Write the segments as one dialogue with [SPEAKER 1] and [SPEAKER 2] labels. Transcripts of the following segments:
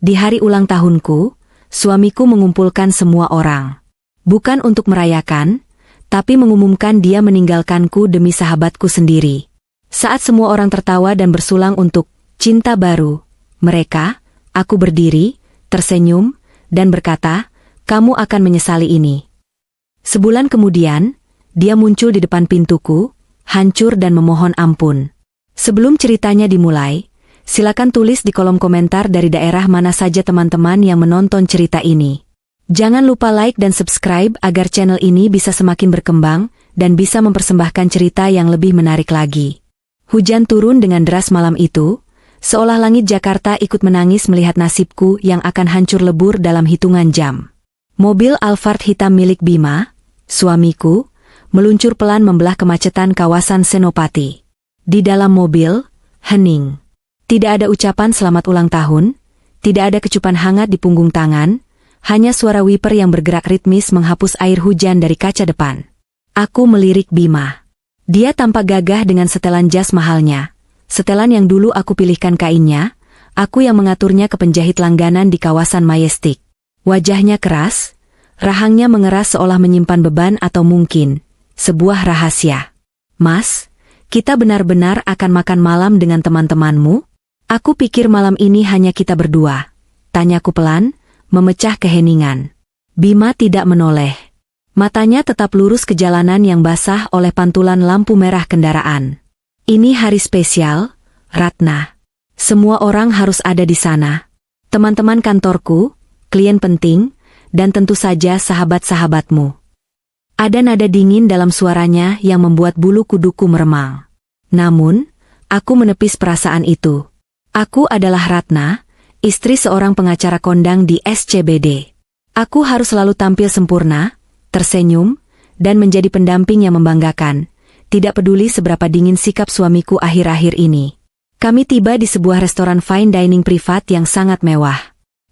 [SPEAKER 1] Di hari ulang tahunku, suamiku mengumpulkan semua orang. Bukan untuk merayakan, tapi mengumumkan dia meninggalkanku demi sahabatku sendiri. Saat semua orang tertawa dan bersulang untuk cinta baru mereka, aku berdiri, tersenyum, dan berkata, "Kamu akan menyesali ini." Sebulan kemudian, dia muncul di depan pintuku, hancur dan memohon ampun. Sebelum ceritanya dimulai, silakan tulis di kolom komentar dari daerah mana saja teman-teman yang menonton cerita ini. Jangan lupa like dan subscribe agar channel ini bisa semakin berkembang dan bisa mempersembahkan cerita yang lebih menarik lagi. Hujan turun dengan deras malam itu, seolah langit Jakarta ikut menangis melihat nasibku yang akan hancur lebur dalam hitungan jam. Mobil Alphard hitam milik Bima, suamiku, meluncur pelan membelah kemacetan kawasan Senopati. Di dalam mobil, hening. Tidak ada ucapan selamat ulang tahun, tidak ada kecupan hangat di punggung tangan, hanya suara wiper yang bergerak ritmis menghapus air hujan dari kaca depan. Aku melirik Bima. Dia tampak gagah dengan setelan jas mahalnya. Setelan yang dulu aku pilihkan kainnya, aku yang mengaturnya ke penjahit langganan di kawasan Majestic. Wajahnya keras, rahangnya mengeras seolah menyimpan beban atau mungkin sebuah rahasia. "Mas, kita benar-benar akan makan malam dengan teman-temanmu?" "Aku pikir malam ini hanya kita berdua," tanyaku pelan, memecah keheningan. Bima tidak menoleh. Matanya tetap lurus ke jalanan yang basah oleh pantulan lampu merah kendaraan. "Ini hari spesial, Ratna. Semua orang harus ada di sana. Teman-teman kantorku, klien penting, dan tentu saja sahabat-sahabatmu." Ada nada dingin dalam suaranya yang membuat bulu kuduku meremang. Namun, aku menepis perasaan itu. Aku adalah Ratna, istri seorang pengacara kondang di SCBD. Aku harus selalu tampil sempurna, tersenyum, dan menjadi pendamping yang membanggakan, tidak peduli seberapa dingin sikap suamiku akhir-akhir ini. Kami tiba di sebuah restoran fine dining privat yang sangat mewah.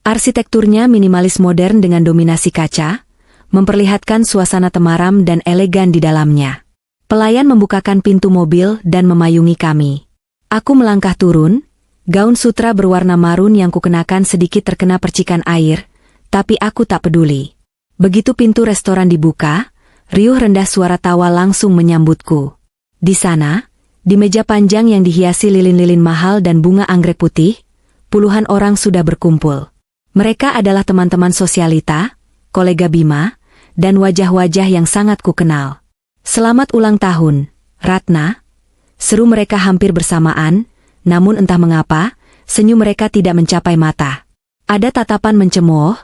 [SPEAKER 1] Arsitekturnya minimalis modern dengan dominasi kaca, memperlihatkan suasana temaram dan elegan di dalamnya. Pelayan membukakan pintu mobil dan memayungi kami. Aku melangkah turun. Gaun sutra berwarna marun yang kukenakan sedikit terkena percikan air, tapi aku tak peduli. Begitu pintu restoran dibuka, riuh rendah suara tawa langsung menyambutku. Di sana, di meja panjang yang dihiasi lilin-lilin mahal dan bunga anggrek putih, puluhan orang sudah berkumpul. Mereka adalah teman-teman sosialita, kolega Bima, dan wajah-wajah yang sangat kukenal. "Selamat ulang tahun, Ratna," seru mereka hampir bersamaan. Namun entah mengapa, senyum mereka tidak mencapai mata. Ada tatapan mencemooh,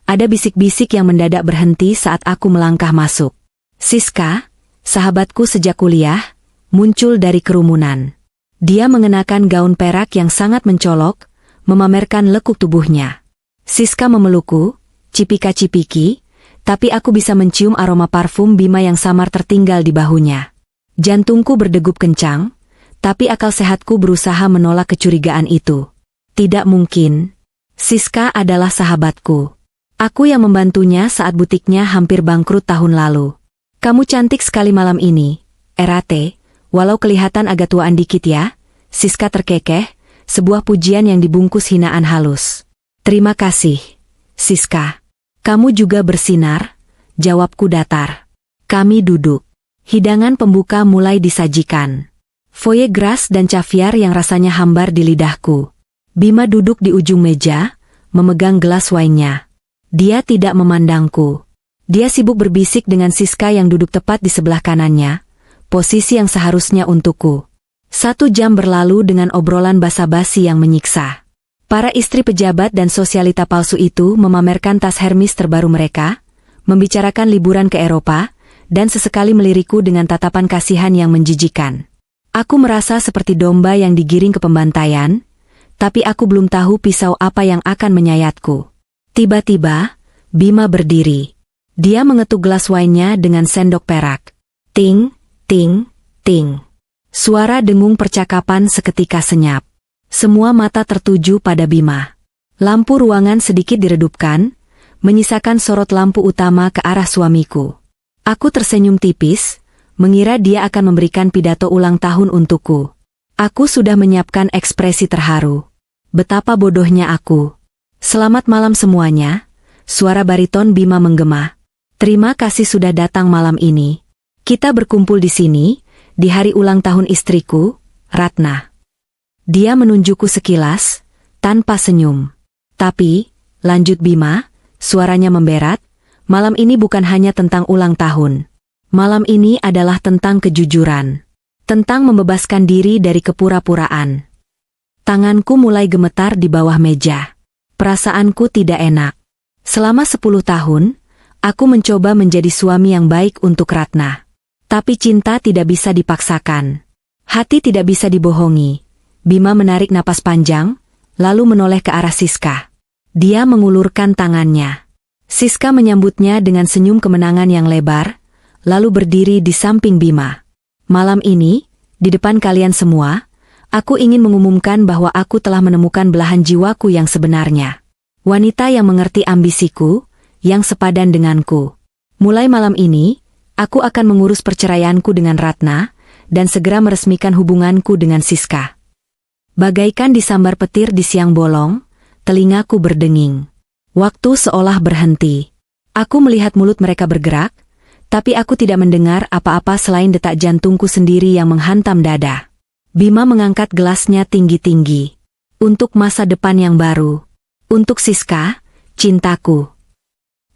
[SPEAKER 1] ada bisik-bisik yang mendadak berhenti saat aku melangkah masuk. Siska, sahabatku sejak kuliah, muncul dari kerumunan. Dia mengenakan gaun perak yang sangat mencolok, memamerkan lekuk tubuhnya. Siska memelukku, cipika-cipiki, tapi aku bisa mencium aroma parfum Bima yang samar tertinggal di bahunya. Jantungku berdegup kencang, tapi akal sehatku berusaha menolak kecurigaan itu. Tidak mungkin. Siska adalah sahabatku. Aku yang membantunya saat butiknya hampir bangkrut tahun lalu. "Kamu cantik sekali malam ini, Erate, walau kelihatan agak tuaan dikit ya." Siska terkekeh, sebuah pujian yang dibungkus hinaan halus. "Terima kasih, Siska. Kamu juga bersinar," jawabku datar. Kami duduk. Hidangan pembuka mulai disajikan. Foie gras dan caviar yang rasanya hambar di lidahku. Bima duduk di ujung meja, memegang gelas wine-nya. Dia tidak memandangku. Dia sibuk berbisik dengan Siska yang duduk tepat di sebelah kanannya, posisi yang seharusnya untukku. 1 jam berlalu dengan obrolan basa-basi yang menyiksa. Para istri pejabat dan sosialita palsu itu memamerkan tas Hermes terbaru mereka, membicarakan liburan ke Eropa, dan sesekali melirikku dengan tatapan kasihan yang menjijikan. Aku merasa seperti domba yang digiring ke pembantaian, tapi aku belum tahu pisau apa yang akan menyayatku. Tiba-tiba, Bima berdiri. Dia mengetuk gelas wine-nya dengan sendok perak. Ting, ting, ting. Suara dengung percakapan seketika senyap. Semua mata tertuju pada Bima. Lampu ruangan sedikit diredupkan, menyisakan sorot lampu utama ke arah suamiku. Aku tersenyum tipis, mengira dia akan memberikan pidato ulang tahun untukku. Aku sudah menyiapkan ekspresi terharu. Betapa bodohnya aku. Selamat malam semuanya, suara bariton Bima menggema. Terima kasih sudah datang malam ini. Kita berkumpul di sini, di hari ulang tahun istriku, Ratna. Dia menunjukku sekilas, tanpa senyum. Tapi, lanjut Bima, suaranya memberat, malam ini bukan hanya tentang ulang tahun. Malam ini adalah tentang kejujuran. Tentang membebaskan diri dari kepura-puraan. Tanganku mulai gemetar di bawah meja. Perasaanku tidak enak. Selama 10 tahun, aku mencoba menjadi suami yang baik untuk Ratna. Tapi cinta tidak bisa dipaksakan. Hati tidak bisa dibohongi. Bima menarik napas panjang, lalu menoleh ke arah Siska. Dia mengulurkan tangannya. Siska menyambutnya dengan senyum kemenangan yang lebar, lalu berdiri di samping Bima. Malam ini, di depan kalian semua, aku ingin mengumumkan bahwa aku telah menemukan belahan jiwaku yang sebenarnya. Wanita yang mengerti ambisiku, yang sepadan denganku. Mulai malam ini, aku akan mengurus perceraianku dengan Ratna, dan segera meresmikan hubunganku dengan Siska. Bagaikan disambar petir di siang bolong, telingaku berdenging. Waktu seolah berhenti. Aku melihat mulut mereka bergerak, tapi aku tidak mendengar apa-apa selain detak jantungku sendiri yang menghantam dada. Bima mengangkat gelasnya tinggi-tinggi. Untuk masa depan yang baru. Untuk Siska, cintaku.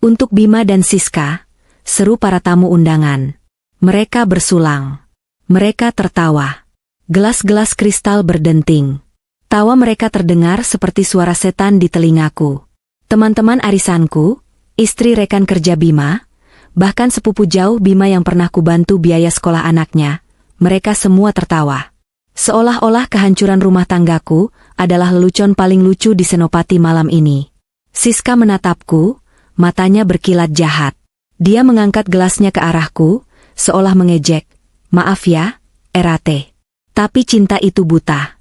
[SPEAKER 1] Untuk Bima dan Siska, seru para tamu undangan. Mereka bersulang. Mereka tertawa. Gelas-gelas kristal berdenting. Tawa mereka terdengar seperti suara setan di telingaku. Teman-teman arisanku, istri rekan kerja Bima, bahkan sepupu jauh Bima yang pernah kubantu biaya sekolah anaknya, mereka semua tertawa. Seolah-olah kehancuran rumah tanggaku adalah lelucon paling lucu di Senopati malam ini. Siska menatapku, matanya berkilat jahat. Dia mengangkat gelasnya ke arahku, seolah mengejek. Maaf ya, Erate. Tapi cinta itu buta.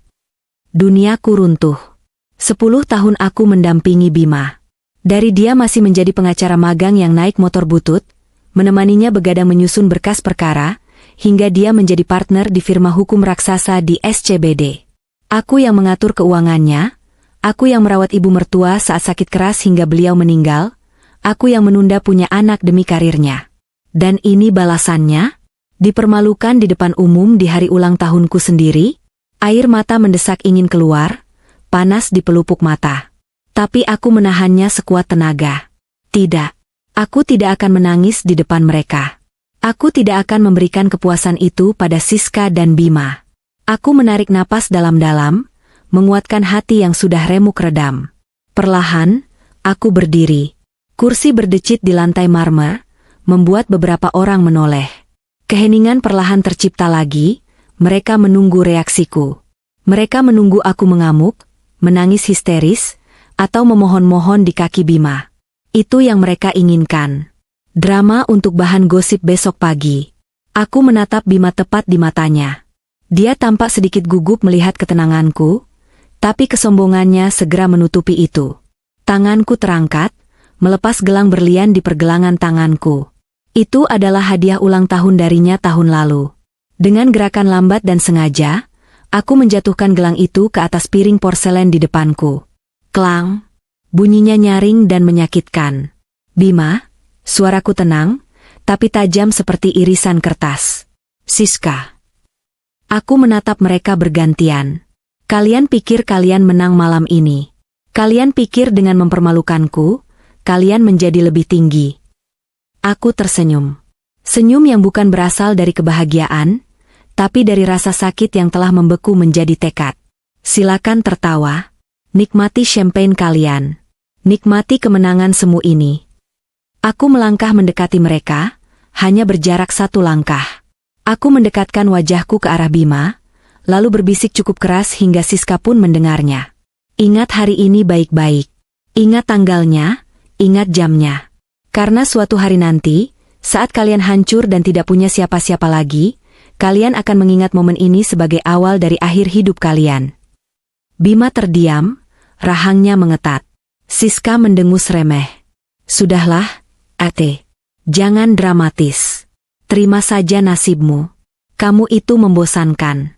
[SPEAKER 1] Duniaku runtuh. 10 tahun aku mendampingi Bima. Dari dia masih menjadi pengacara magang yang naik motor butut, menemaninya begadang menyusun berkas perkara, hingga dia menjadi partner di firma hukum raksasa di SCBD. Aku yang mengatur keuangannya, aku yang merawat ibu mertua saat sakit keras hingga beliau meninggal, aku yang menunda punya anak demi karirnya. Dan ini balasannya? Dipermalukan di depan umum di hari ulang tahunku sendiri? Air mata mendesak ingin keluar, panas di pelupuk mata. Tapi aku menahannya sekuat tenaga. Tidak. Aku tidak akan menangis di depan mereka. Aku tidak akan memberikan kepuasan itu pada Siska dan Bima. Aku menarik napas dalam-dalam, menguatkan hati yang sudah remuk redam. Perlahan, aku berdiri. Kursi berdecit di lantai marmer, membuat beberapa orang menoleh. Keheningan perlahan tercipta lagi, mereka menunggu reaksiku. Mereka menunggu aku mengamuk, menangis histeris, atau memohon-mohon di kaki Bima. Itu yang mereka inginkan. Drama untuk bahan gosip besok pagi. Aku menatap Bima tepat di matanya. Dia tampak sedikit gugup melihat ketenanganku, tapi kesombongannya segera menutupi itu. Tanganku terangkat, melepas gelang berlian di pergelangan tanganku. Itu adalah hadiah ulang tahun darinya tahun lalu. Dengan gerakan lambat dan sengaja, aku menjatuhkan gelang itu ke atas piring porselen di depanku. Klang! Bunyinya nyaring dan menyakitkan. Bima, suaraku tenang, tapi tajam seperti irisan kertas. Siska. Aku menatap mereka bergantian. Kalian pikir kalian menang malam ini. Kalian pikir dengan mempermalukanku, kalian menjadi lebih tinggi. Aku tersenyum. Senyum yang bukan berasal dari kebahagiaan, tapi dari rasa sakit yang telah membeku menjadi tekad. Silakan tertawa. Nikmati champagne kalian. Nikmati kemenangan semu ini. Aku melangkah mendekati mereka, hanya berjarak 1 langkah. Aku mendekatkan wajahku ke arah Bima, lalu berbisik cukup keras hingga Siska pun mendengarnya. Ingat hari ini baik-baik. Ingat tanggalnya, ingat jamnya. Karena suatu hari nanti, saat kalian hancur dan tidak punya siapa-siapa lagi, kalian akan mengingat momen ini sebagai awal dari akhir hidup kalian. Bima terdiam, rahangnya mengetat. Siska mendengus remeh. Sudahlah, Ate. Jangan dramatis. Terima saja nasibmu. Kamu itu membosankan.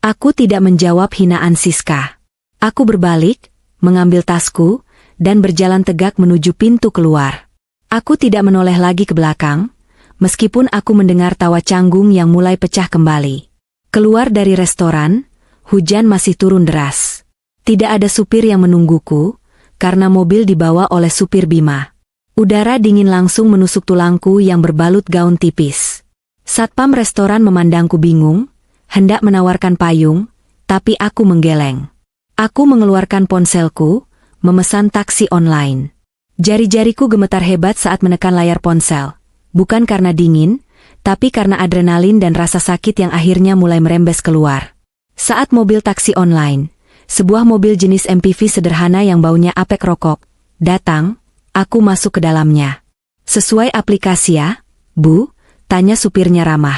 [SPEAKER 1] Aku tidak menjawab hinaan Siska. Aku berbalik, mengambil tasku, dan berjalan tegak menuju pintu keluar. Aku tidak menoleh lagi ke belakang, meskipun aku mendengar tawa canggung yang mulai pecah kembali. Keluar dari restoran, hujan masih turun deras. Tidak ada supir yang menungguku, karena mobil dibawa oleh supir Bima. Udara dingin langsung menusuk tulangku yang berbalut gaun tipis. Satpam restoran memandangku bingung, hendak menawarkan payung, tapi aku menggeleng. Aku mengeluarkan ponselku, memesan taksi online. Jari-jariku gemetar hebat saat menekan layar ponsel, bukan karena dingin, tapi karena adrenalin dan rasa sakit yang akhirnya mulai merembes keluar. Saat mobil taksi online, sebuah mobil jenis MPV sederhana yang baunya apek rokok, datang, aku masuk ke dalamnya. Sesuai aplikasi ya, Bu? Tanya supirnya ramah.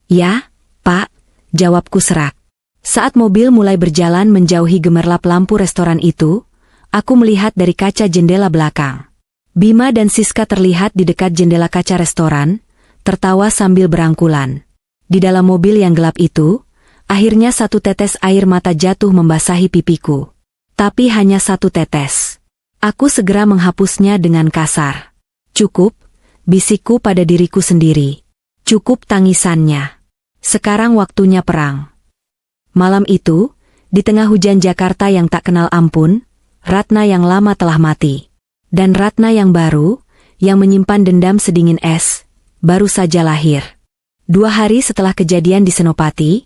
[SPEAKER 1] Ya, Pak, jawabku serak. Saat mobil mulai berjalan menjauhi gemerlap lampu restoran itu, aku melihat dari kaca jendela belakang. Bima dan Siska terlihat di dekat jendela kaca restoran, tertawa sambil berangkulan. Di dalam mobil yang gelap itu, akhirnya satu tetes air mata jatuh membasahi pipiku. Tapi hanya satu tetes. Aku segera menghapusnya dengan kasar. Cukup, bisikku pada diriku sendiri. Cukup tangisannya. Sekarang waktunya perang. Malam itu, di tengah hujan Jakarta yang tak kenal ampun, Ratna yang lama telah mati. Dan Ratna yang baru, yang menyimpan dendam sedingin es, baru saja lahir. 2 hari setelah kejadian di Senopati,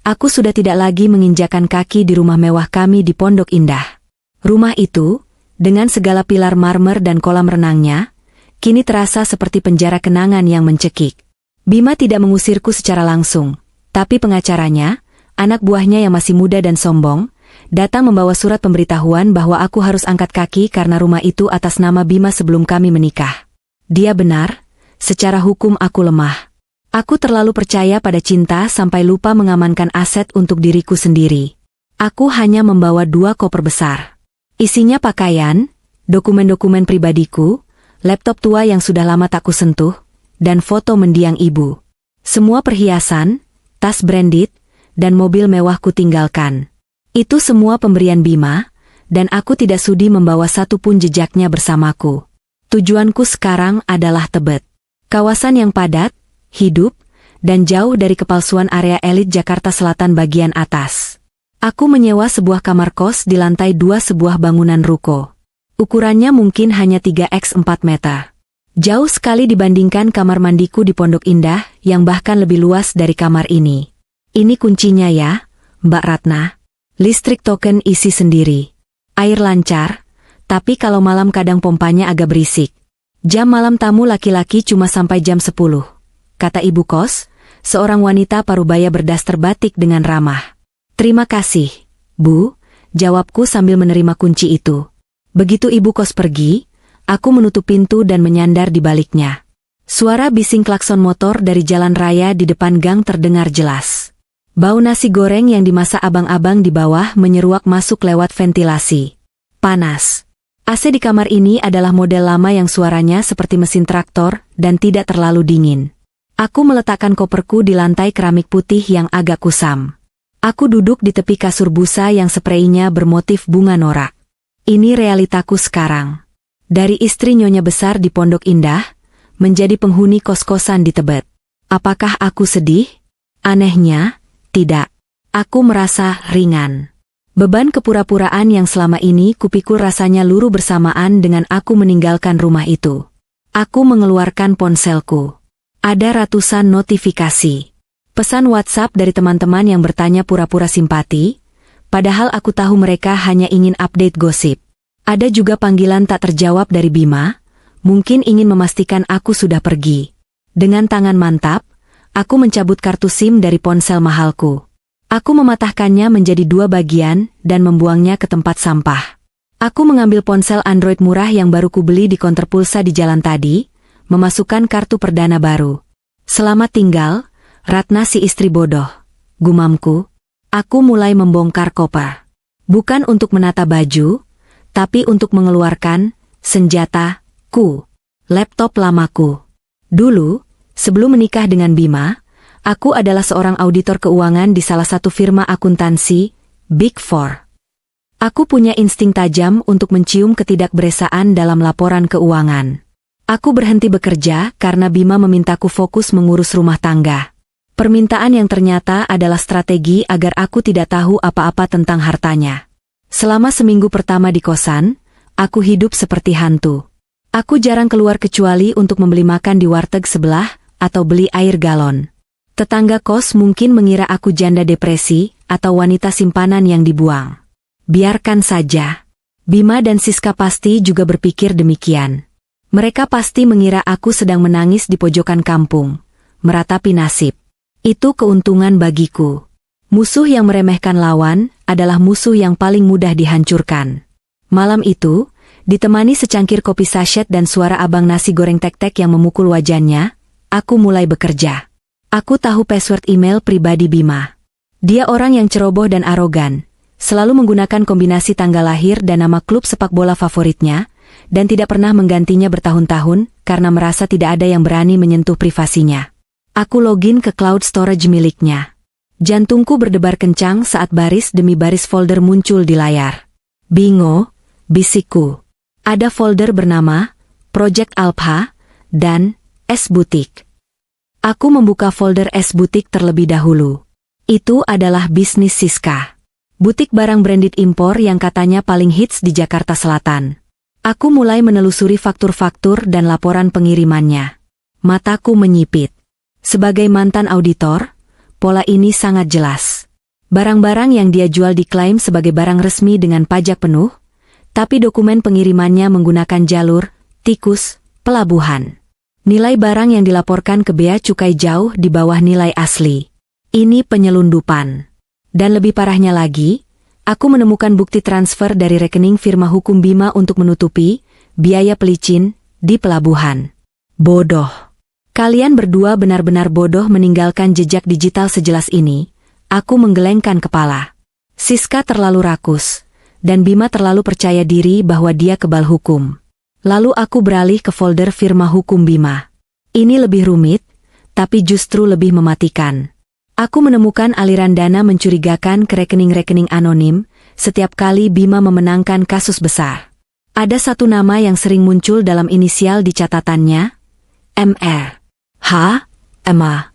[SPEAKER 1] aku sudah tidak lagi menginjakan kaki di rumah mewah kami di Pondok Indah. Rumah itu, dengan segala pilar marmer dan kolam renangnya, kini terasa seperti penjara kenangan yang mencekik. Bima tidak mengusirku secara langsung, tapi pengacaranya, anak buahnya yang masih muda dan sombong, datang membawa surat pemberitahuan bahwa aku harus angkat kaki karena rumah itu atas nama Bima sebelum kami menikah. Dia benar, secara hukum aku lemah. Aku terlalu percaya pada cinta sampai lupa mengamankan aset untuk diriku sendiri. Aku hanya membawa 2 koper besar. Isinya pakaian, dokumen-dokumen pribadiku, laptop tua yang sudah lama tak kusentuh, dan foto mendiang ibu. Semua perhiasan, tas branded, dan mobil mewah ku tinggalkan. Itu semua pemberian Bima, dan aku tidak sudi membawa satu pun jejaknya bersamaku. Tujuanku sekarang adalah Tebet. Kawasan yang padat, hidup, dan jauh dari kepalsuan area elit Jakarta Selatan bagian atas. Aku menyewa sebuah kamar kos di lantai 2 sebuah bangunan ruko. Ukurannya mungkin hanya 3x4 meter. Jauh sekali dibandingkan kamar mandiku di Pondok Indah yang bahkan lebih luas dari kamar ini. Ini kuncinya ya, Mbak Ratna. Listrik token isi sendiri. Air lancar, tapi kalau malam kadang pompanya agak berisik. Jam malam tamu laki-laki cuma sampai jam 10. Kata ibu kos, seorang wanita parubaya berdaster batik dengan ramah. Terima kasih, Bu, jawabku sambil menerima kunci itu. Begitu ibu kos pergi, aku menutup pintu dan menyandar di baliknya. Suara bising klakson motor dari jalan raya di depan gang terdengar jelas. Bau nasi goreng yang dimasak abang-abang di bawah menyeruak masuk lewat ventilasi. Panas. AC di kamar ini adalah model lama yang suaranya seperti mesin traktor dan tidak terlalu dingin. Aku meletakkan koperku di lantai keramik putih yang agak kusam. Aku duduk di tepi kasur busa yang spraynya bermotif bunga norak. Ini realitaku sekarang. Dari istri nyonya besar di Pondok Indah, menjadi penghuni kos-kosan di Tebet. Apakah aku sedih? Anehnya, tidak. Aku merasa ringan. Beban kepura-puraan yang selama ini kupikul rasanya luruh bersamaan dengan aku meninggalkan rumah itu. Aku mengeluarkan ponselku. Ada ratusan notifikasi. Pesan WhatsApp dari teman-teman yang bertanya pura-pura simpati, padahal aku tahu mereka hanya ingin update gosip. Ada juga panggilan tak terjawab dari Bima, mungkin ingin memastikan aku sudah pergi. Dengan tangan mantap, aku mencabut kartu SIM dari ponsel mahalku. Aku mematahkannya menjadi 2 bagian dan membuangnya ke tempat sampah. Aku mengambil ponsel Android murah yang baru kubeli di konter pulsa di jalan tadi, memasukkan kartu perdana baru. Selamat tinggal, Ratna si istri bodoh. Gumamku. Aku mulai membongkar koper. Bukan untuk menata baju, tapi untuk mengeluarkan senjataku. Laptop lamaku. Dulu, sebelum menikah dengan Bima, aku adalah seorang auditor keuangan di salah satu firma akuntansi, Big Four. Aku punya insting tajam untuk mencium ketidakberesaan dalam laporan keuangan. Aku berhenti bekerja karena Bima memintaku fokus mengurus rumah tangga. Permintaan yang ternyata adalah strategi agar aku tidak tahu apa-apa tentang hartanya. Selama seminggu pertama di kosan, aku hidup seperti hantu. Aku jarang keluar kecuali untuk membeli makan di warteg sebelah atau beli air galon. Tetangga kos mungkin mengira aku janda depresi atau wanita simpanan yang dibuang. Biarkan saja. Bima dan Siska pasti juga berpikir demikian. Mereka pasti mengira aku sedang menangis di pojokan kampung, meratapi nasib. Itu keuntungan bagiku. Musuh yang meremehkan lawan adalah musuh yang paling mudah dihancurkan. Malam itu, ditemani secangkir kopi sachet dan suara abang nasi goreng tek-tek yang memukul wajannya, aku mulai bekerja. Aku tahu password email pribadi Bima. Dia orang yang ceroboh dan arogan, selalu menggunakan kombinasi tanggal lahir dan nama klub sepak bola favoritnya, dan tidak pernah menggantinya bertahun-tahun karena merasa tidak ada yang berani menyentuh privasinya. Aku login ke cloud storage miliknya. Jantungku berdebar kencang saat baris demi baris folder muncul di layar. Bingo, bisikku. Ada folder bernama Project Alpha dan S Boutique. Aku membuka folder S Boutique terlebih dahulu. Itu adalah bisnis Siska. Butik barang branded impor yang katanya paling hits di Jakarta Selatan. Aku mulai menelusuri faktur-faktur dan laporan pengirimannya. Mataku menyipit. Sebagai mantan auditor, pola ini sangat jelas. Barang-barang yang dia jual diklaim sebagai barang resmi dengan pajak penuh, tapi dokumen pengirimannya menggunakan jalur, tikus, pelabuhan. Nilai barang yang dilaporkan ke bea cukai jauh di bawah nilai asli. Ini penyelundupan. Dan lebih parahnya lagi, aku menemukan bukti transfer dari rekening firma hukum Bima untuk menutupi biaya pelicin di pelabuhan. Bodoh. Kalian berdua benar-benar bodoh meninggalkan jejak digital sejelas ini. Aku menggelengkan kepala. Siska terlalu rakus, dan Bima terlalu percaya diri bahwa dia kebal hukum. Lalu aku beralih ke folder firma hukum Bima. Ini lebih rumit, tapi justru lebih mematikan. Aku menemukan aliran dana mencurigakan ke rekening-rekening anonim setiap kali Bima memenangkan kasus besar. Ada satu nama yang sering muncul dalam inisial di catatannya, MR. M.A.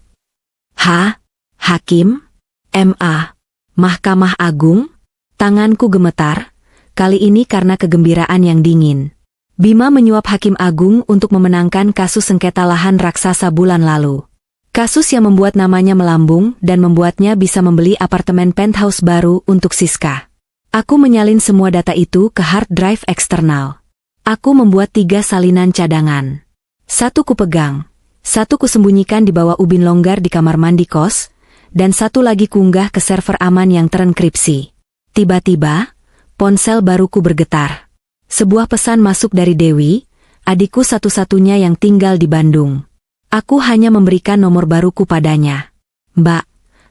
[SPEAKER 1] Hakim? M.A. Mahkamah Agung? Tanganku gemetar, kali ini karena kegembiraan yang dingin. Bima menyuap Hakim Agung untuk memenangkan kasus sengketa lahan raksasa bulan lalu. Kasus yang membuat namanya melambung dan membuatnya bisa membeli apartemen penthouse baru untuk Siska. Aku menyalin semua data itu ke hard drive eksternal. Aku membuat 3 salinan cadangan. 1 kupegang. 1 kusembunyikan di bawah ubin longgar di kamar mandi kos, dan 1 lagi kunggah ke server aman yang terenkripsi. Tiba-tiba, ponsel baruku bergetar. Sebuah pesan masuk dari Dewi, adikku satu-satunya yang tinggal di Bandung. Aku hanya memberikan nomor baruku padanya. Mbak,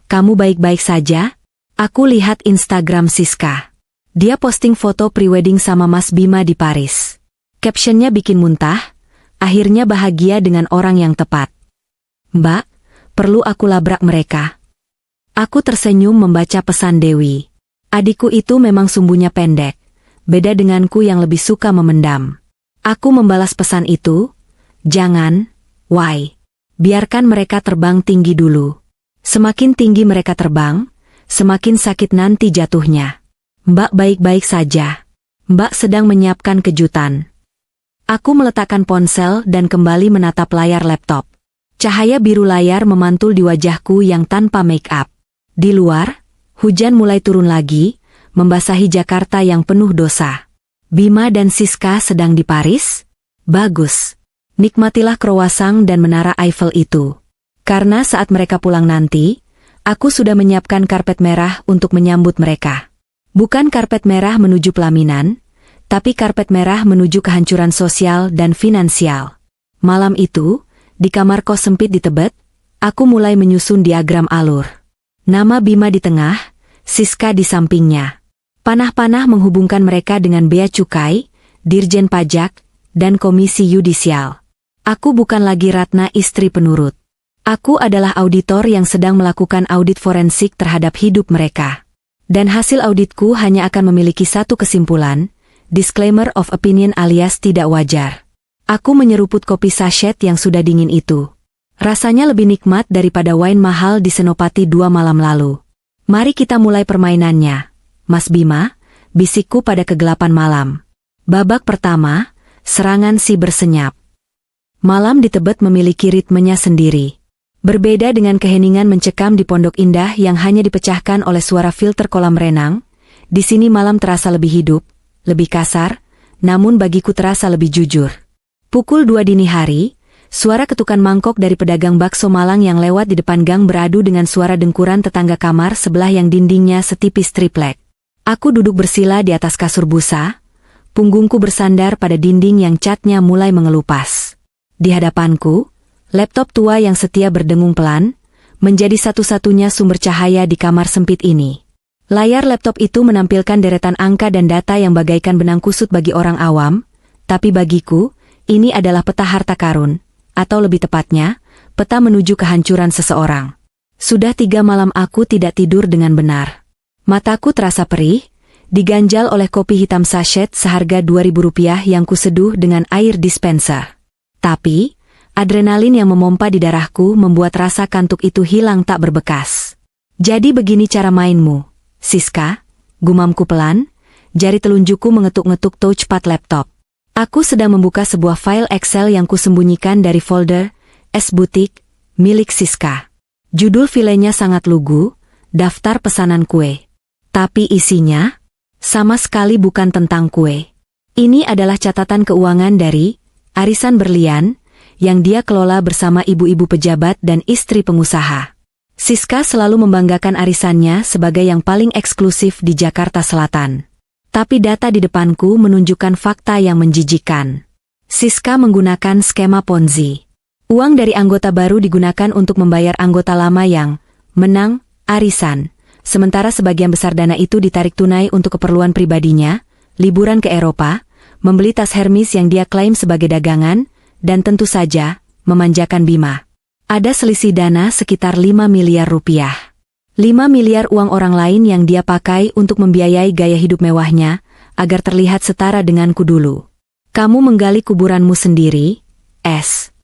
[SPEAKER 1] kamu baik-baik saja? Aku lihat Instagram Siska. Dia posting foto prewedding sama Mas Bima di Paris. Captionnya bikin muntah. Akhirnya bahagia dengan orang yang tepat. Mbak, perlu aku labrak mereka? Aku tersenyum membaca pesan Dewi. Adikku itu memang sumbunya pendek. Beda denganku yang lebih suka memendam. Aku membalas pesan itu. Jangan, why? Biarkan mereka terbang tinggi dulu. Semakin tinggi mereka terbang, semakin sakit nanti jatuhnya. Mbak baik-baik saja. Mbak sedang menyiapkan kejutan. Aku meletakkan ponsel dan kembali menatap layar laptop. Cahaya biru layar memantul di wajahku yang tanpa make up. Di luar, hujan mulai turun lagi, membasahi Jakarta yang penuh dosa. Bima dan Siska sedang di Paris? Bagus. Nikmatilah kroasang dan menara Eiffel itu. Karena saat mereka pulang nanti, aku sudah menyiapkan karpet merah untuk menyambut mereka. Bukan karpet merah menuju pelaminan, tapi karpet merah menuju kehancuran sosial dan finansial. Malam itu, di kamar kos sempit di Tebet, aku mulai menyusun diagram alur. Nama Bima di tengah, Siska di sampingnya. Panah-panah menghubungkan mereka dengan bea cukai, Dirjen Pajak, dan Komisi Yudisial. Aku bukan lagi Ratna istri penurut. Aku adalah auditor yang sedang melakukan audit forensik terhadap hidup mereka. Dan hasil auditku hanya akan memiliki satu kesimpulan, disclaimer of opinion alias tidak wajar. Aku menyeruput kopi sachet yang sudah dingin itu. Rasanya lebih nikmat daripada wine mahal di Senopati 2 malam lalu. Mari kita mulai permainannya, Mas Bima, bisikku pada kegelapan malam. Babak pertama, serangan si bersenyap. Malam di Tebet memiliki ritmenya sendiri. Berbeda dengan keheningan mencekam di Pondok Indah yang hanya dipecahkan oleh suara filter kolam renang, di sini malam terasa lebih hidup, lebih kasar, namun bagiku terasa lebih jujur. Pukul 2 dini hari, suara ketukan mangkok dari pedagang bakso Malang yang lewat di depan gang beradu dengan suara dengkuran tetangga kamar sebelah yang dindingnya setipis triplek. Aku duduk bersila di atas kasur busa, punggungku bersandar pada dinding yang catnya mulai mengelupas. Di hadapanku, laptop tua yang setia berdengung pelan, menjadi satu-satunya sumber cahaya di kamar sempit ini. Layar laptop itu menampilkan deretan angka dan data yang bagaikan benang kusut bagi orang awam, tapi bagiku, ini adalah peta harta karun, atau lebih tepatnya, peta menuju kehancuran seseorang. Sudah 3 malam aku tidak tidur dengan benar. Mataku terasa perih, diganjal oleh kopi hitam sachet seharga Rp2.000 yang kuseduh dengan air dispenser. Tapi, adrenalin yang memompa di darahku membuat rasa kantuk itu hilang tak berbekas. Jadi begini cara mainmu, Siska, gumamku pelan, jari telunjukku mengetuk-ngetuk touchpad laptop. Aku sedang membuka sebuah file Excel yang kusembunyikan dari folder Es Butik milik Siska. Judul filenya sangat lugu, daftar pesanan kue. Tapi isinya sama sekali bukan tentang kue. Ini adalah catatan keuangan dari Arisan Berlian yang dia kelola bersama ibu-ibu pejabat dan istri pengusaha. Siska selalu membanggakan arisannya sebagai yang paling eksklusif di Jakarta Selatan. Tapi data di depanku menunjukkan fakta yang menjijikkan. Siska menggunakan skema Ponzi. Uang dari anggota baru digunakan untuk membayar anggota lama yang menang arisan, sementara sebagian besar dana itu ditarik tunai untuk keperluan pribadinya, liburan ke Eropa, membeli tas Hermes yang dia klaim sebagai dagangan, dan tentu saja, memanjakan Bima. Ada selisih dana sekitar 5 miliar rupiah. 5 miliar uang orang lain yang dia pakai untuk membiayai gaya hidup mewahnya, agar terlihat setara denganku dulu. Kamu menggali kuburanmu sendiri, S.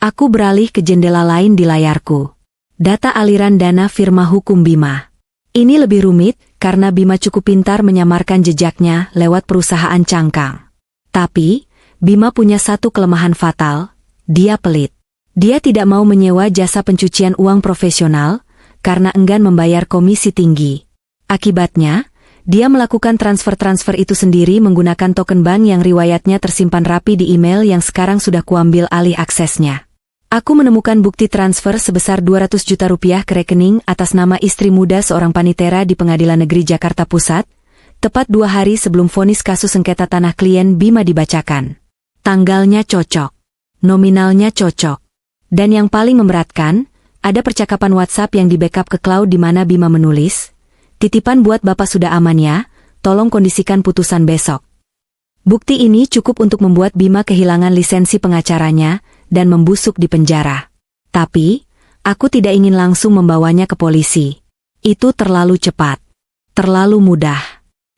[SPEAKER 1] Aku beralih ke jendela lain di layarku. Data aliran dana firma hukum Bima. Ini lebih rumit, karena Bima cukup pintar menyamarkan jejaknya lewat perusahaan cangkang. Tapi, Bima punya satu kelemahan fatal, dia pelit. Dia tidak mau menyewa jasa pencucian uang profesional, karena enggan membayar komisi tinggi. Akibatnya, dia melakukan transfer-transfer itu sendiri menggunakan token bank yang riwayatnya tersimpan rapi di email yang sekarang sudah kuambil alih aksesnya. Aku menemukan bukti transfer sebesar 200 juta rupiah ke rekening atas nama istri muda seorang panitera di Pengadilan Negeri Jakarta Pusat, tepat 2 hari sebelum vonis kasus sengketa tanah klien Bima dibacakan. Tanggalnya cocok. Nominalnya cocok. Dan yang paling memberatkan, ada percakapan WhatsApp yang di-backup ke cloud di mana Bima menulis, "Titipan buat Bapak sudah aman ya, tolong kondisikan putusan besok." Bukti ini cukup untuk membuat Bima kehilangan lisensi pengacaranya dan membusuk di penjara. Tapi, aku tidak ingin langsung membawanya ke polisi. Itu terlalu cepat. Terlalu mudah.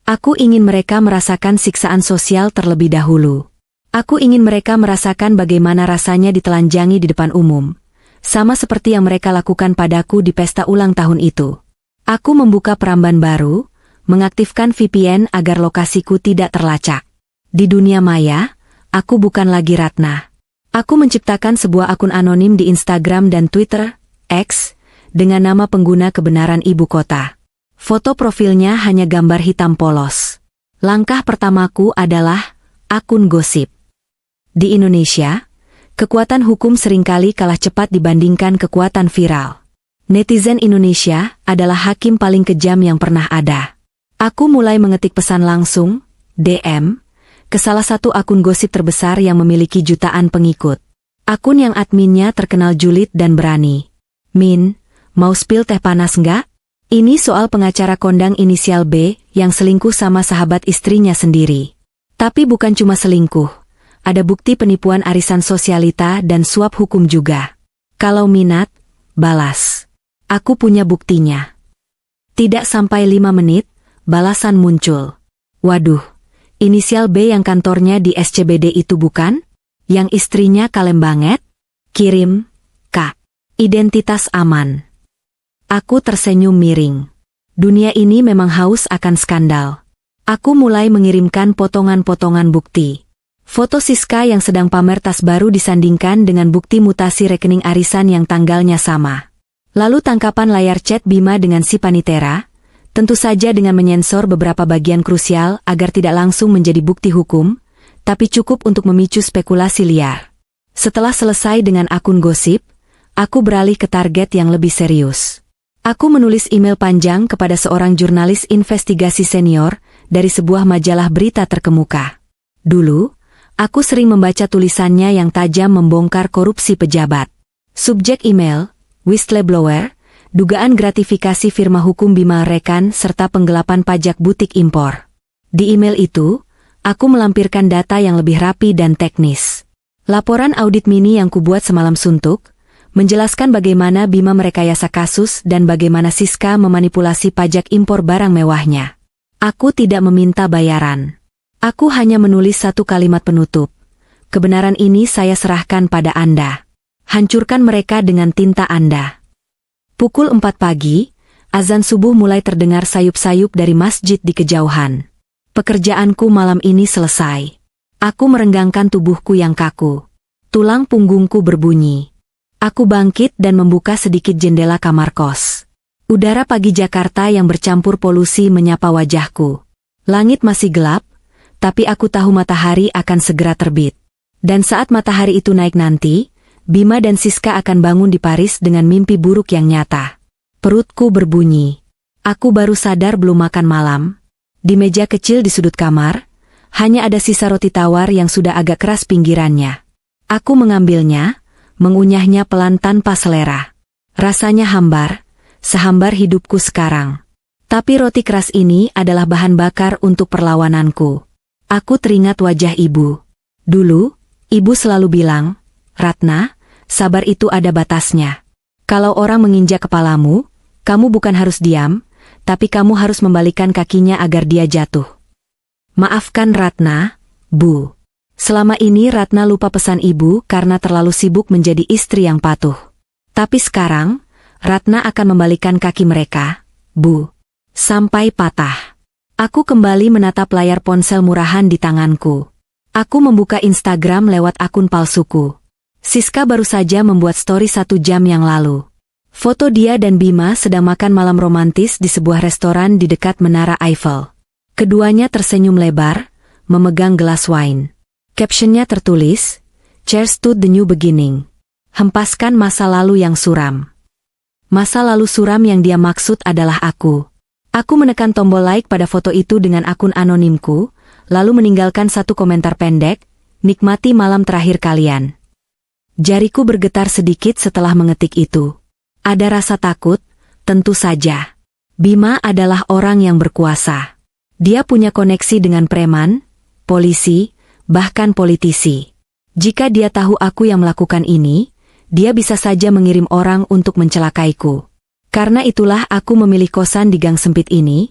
[SPEAKER 1] Aku ingin mereka merasakan siksaan sosial terlebih dahulu. Aku ingin mereka merasakan bagaimana rasanya ditelanjangi di depan umum. Sama seperti yang mereka lakukan padaku di pesta ulang tahun itu. Aku membuka peramban baru, mengaktifkan VPN agar lokasiku tidak terlacak. Di dunia maya, aku bukan lagi Ratna. Aku menciptakan sebuah akun anonim di Instagram dan Twitter, X, dengan nama pengguna kebenaran ibu kota. Foto profilnya hanya gambar hitam polos. Langkah pertamaku adalah akun gosip. Di Indonesia, kekuatan hukum seringkali kalah cepat dibandingkan kekuatan viral. Netizen Indonesia adalah hakim paling kejam yang pernah ada. Aku mulai mengetik pesan langsung, DM, ke salah satu akun gosip terbesar yang memiliki jutaan pengikut. Akun yang adminnya terkenal julid dan berani. "Min, mau spill teh panas nggak? Ini soal pengacara kondang inisial B yang selingkuh sama sahabat istrinya sendiri. Tapi bukan cuma selingkuh. Ada bukti penipuan arisan sosialita dan suap hukum juga. Kalau minat, balas. Aku punya buktinya." Tidak sampai 5 menit, balasan muncul. Waduh, inisial B yang kantornya di SCBD itu bukan? Yang istrinya kalem banget? Kirim, Kak. Identitas aman. Aku tersenyum miring. Dunia ini memang haus akan skandal. Aku mulai mengirimkan potongan-potongan bukti. Foto Siska yang sedang pamer tas baru disandingkan dengan bukti mutasi rekening arisan yang tanggalnya sama. Lalu tangkapan layar chat Bima dengan si Panitera, tentu saja dengan menyensor beberapa bagian krusial agar tidak langsung menjadi bukti hukum, tapi cukup untuk memicu spekulasi liar. Setelah selesai dengan akun gosip, aku beralih ke target yang lebih serius. Aku menulis email panjang kepada seorang jurnalis investigasi senior dari sebuah majalah berita terkemuka. Dulu, aku sering membaca tulisannya yang tajam membongkar korupsi pejabat. Subjek email, whistleblower, dugaan gratifikasi firma hukum Bima Rekan serta penggelapan pajak butik impor. Di email itu, aku melampirkan data yang lebih rapi dan teknis. Laporan audit mini yang kubuat semalam suntuk, menjelaskan bagaimana Bima merekayasa kasus dan bagaimana Siska memanipulasi pajak impor barang mewahnya. Aku tidak meminta bayaran. Aku hanya menulis satu kalimat penutup. Kebenaran ini saya serahkan pada Anda. Hancurkan mereka dengan tinta Anda. Pukul 4 pagi, azan subuh mulai terdengar sayup-sayup dari masjid di kejauhan. Pekerjaanku malam ini selesai. Aku merenggangkan tubuhku yang kaku. Tulang punggungku berbunyi. Aku bangkit dan membuka sedikit jendela kamar kos. Udara pagi Jakarta yang bercampur polusi menyapa wajahku. Langit masih gelap, tapi aku tahu matahari akan segera terbit. Dan saat matahari itu naik nanti, Bima dan Siska akan bangun di Paris dengan mimpi buruk yang nyata. Perutku berbunyi. Aku baru sadar belum makan malam. Di meja kecil di sudut kamar, hanya ada sisa roti tawar yang sudah agak keras pinggirannya. Aku mengambilnya, mengunyahnya pelan tanpa selera. Rasanya hambar, sehambar hidupku sekarang. Tapi roti keras ini adalah bahan bakar untuk perlawananku. Aku teringat wajah ibu. Dulu, ibu selalu bilang, Ratna, sabar itu ada batasnya. Kalau orang menginjak kepalamu, kamu bukan harus diam, tapi kamu harus membalikan kakinya agar dia jatuh. Maafkan Ratna, Bu. Selama ini Ratna lupa pesan ibu karena terlalu sibuk menjadi istri yang patuh. Tapi sekarang, Ratna akan membalikan kaki mereka, Bu. Sampai patah. Aku kembali menatap layar ponsel murahan di tanganku. Aku membuka Instagram lewat akun palsuku. Siska baru saja membuat story 1 jam yang lalu. Foto dia dan Bima sedang makan malam romantis di sebuah restoran di dekat Menara Eiffel. Keduanya tersenyum lebar, memegang gelas wine. Captionnya tertulis, Cheers to the new beginning. Hempaskan masa lalu yang suram. Masa lalu suram yang dia maksud adalah aku. Aku menekan tombol like pada foto itu dengan akun anonimku, lalu meninggalkan satu komentar pendek, nikmati malam terakhir kalian. Jariku bergetar sedikit setelah mengetik itu. Ada rasa takut, tentu saja. Bima adalah orang yang berkuasa. Dia punya koneksi dengan preman, polisi, bahkan politisi. Jika dia tahu aku yang melakukan ini, dia bisa saja mengirim orang untuk mencelakaiku. Karena itulah aku memilih kosan di gang sempit ini,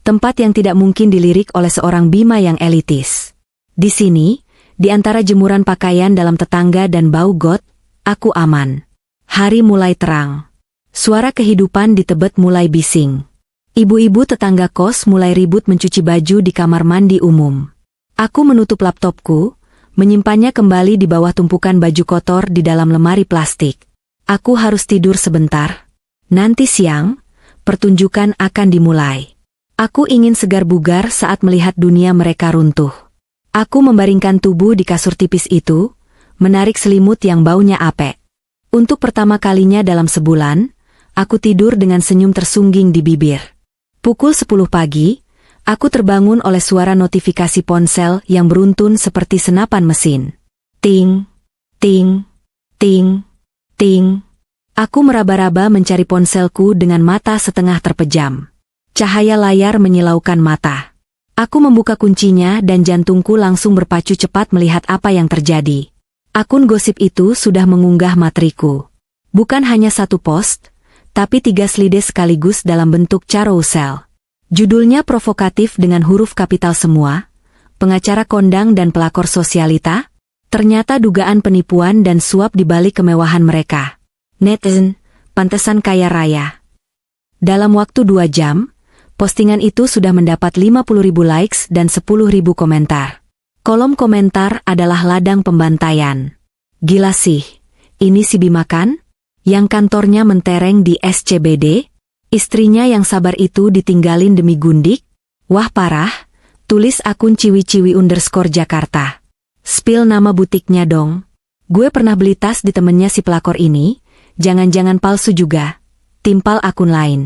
[SPEAKER 1] tempat yang tidak mungkin dilirik oleh seorang Bima yang elitis. Di sini, di antara jemuran pakaian dalam tetangga dan bau got, aku aman. Hari mulai terang. Suara kehidupan di Tebet mulai bising. Ibu-ibu tetangga kos mulai ribut mencuci baju di kamar mandi umum. Aku menutup laptopku, menyimpannya kembali di bawah tumpukan baju kotor di dalam lemari plastik. Aku harus tidur sebentar. Nanti siang, pertunjukan akan dimulai. Aku ingin segar bugar saat melihat dunia mereka runtuh. Aku membaringkan tubuh di kasur tipis itu, menarik selimut yang baunya apek. Untuk pertama kalinya dalam sebulan, aku tidur dengan senyum tersungging di bibir. Pukul 10 pagi, aku terbangun oleh suara notifikasi ponsel yang beruntun seperti senapan mesin. Ting, ting, ting, ting. Aku meraba-raba mencari ponselku dengan mata setengah terpejam. Cahaya layar menyilaukan mata. Aku membuka kuncinya dan jantungku langsung berpacu cepat melihat apa yang terjadi. Akun gosip itu sudah mengunggah materiku. Bukan hanya satu post, tapi 3 slide sekaligus dalam bentuk carousel. Judulnya provokatif dengan huruf kapital semua, pengacara kondang dan pelakor sosialita. Ternyata dugaan penipuan dan suap di balik kemewahan mereka. Netizen, pantesan kaya raya. Dalam waktu 2 jam, postingan itu sudah mendapat 50.000 likes dan 10.000 komentar. Kolom komentar adalah ladang pembantaian. Gila sih, ini si Bima kan? Yang kantornya mentereng di SCBD? Istrinya yang sabar itu ditinggalin demi gundik? Wah parah, tulis akun ciwi_Jakarta. Spill nama butiknya dong. Gue pernah beli tas di temennya si pelakor ini, jangan-jangan palsu juga. Timpal akun lain.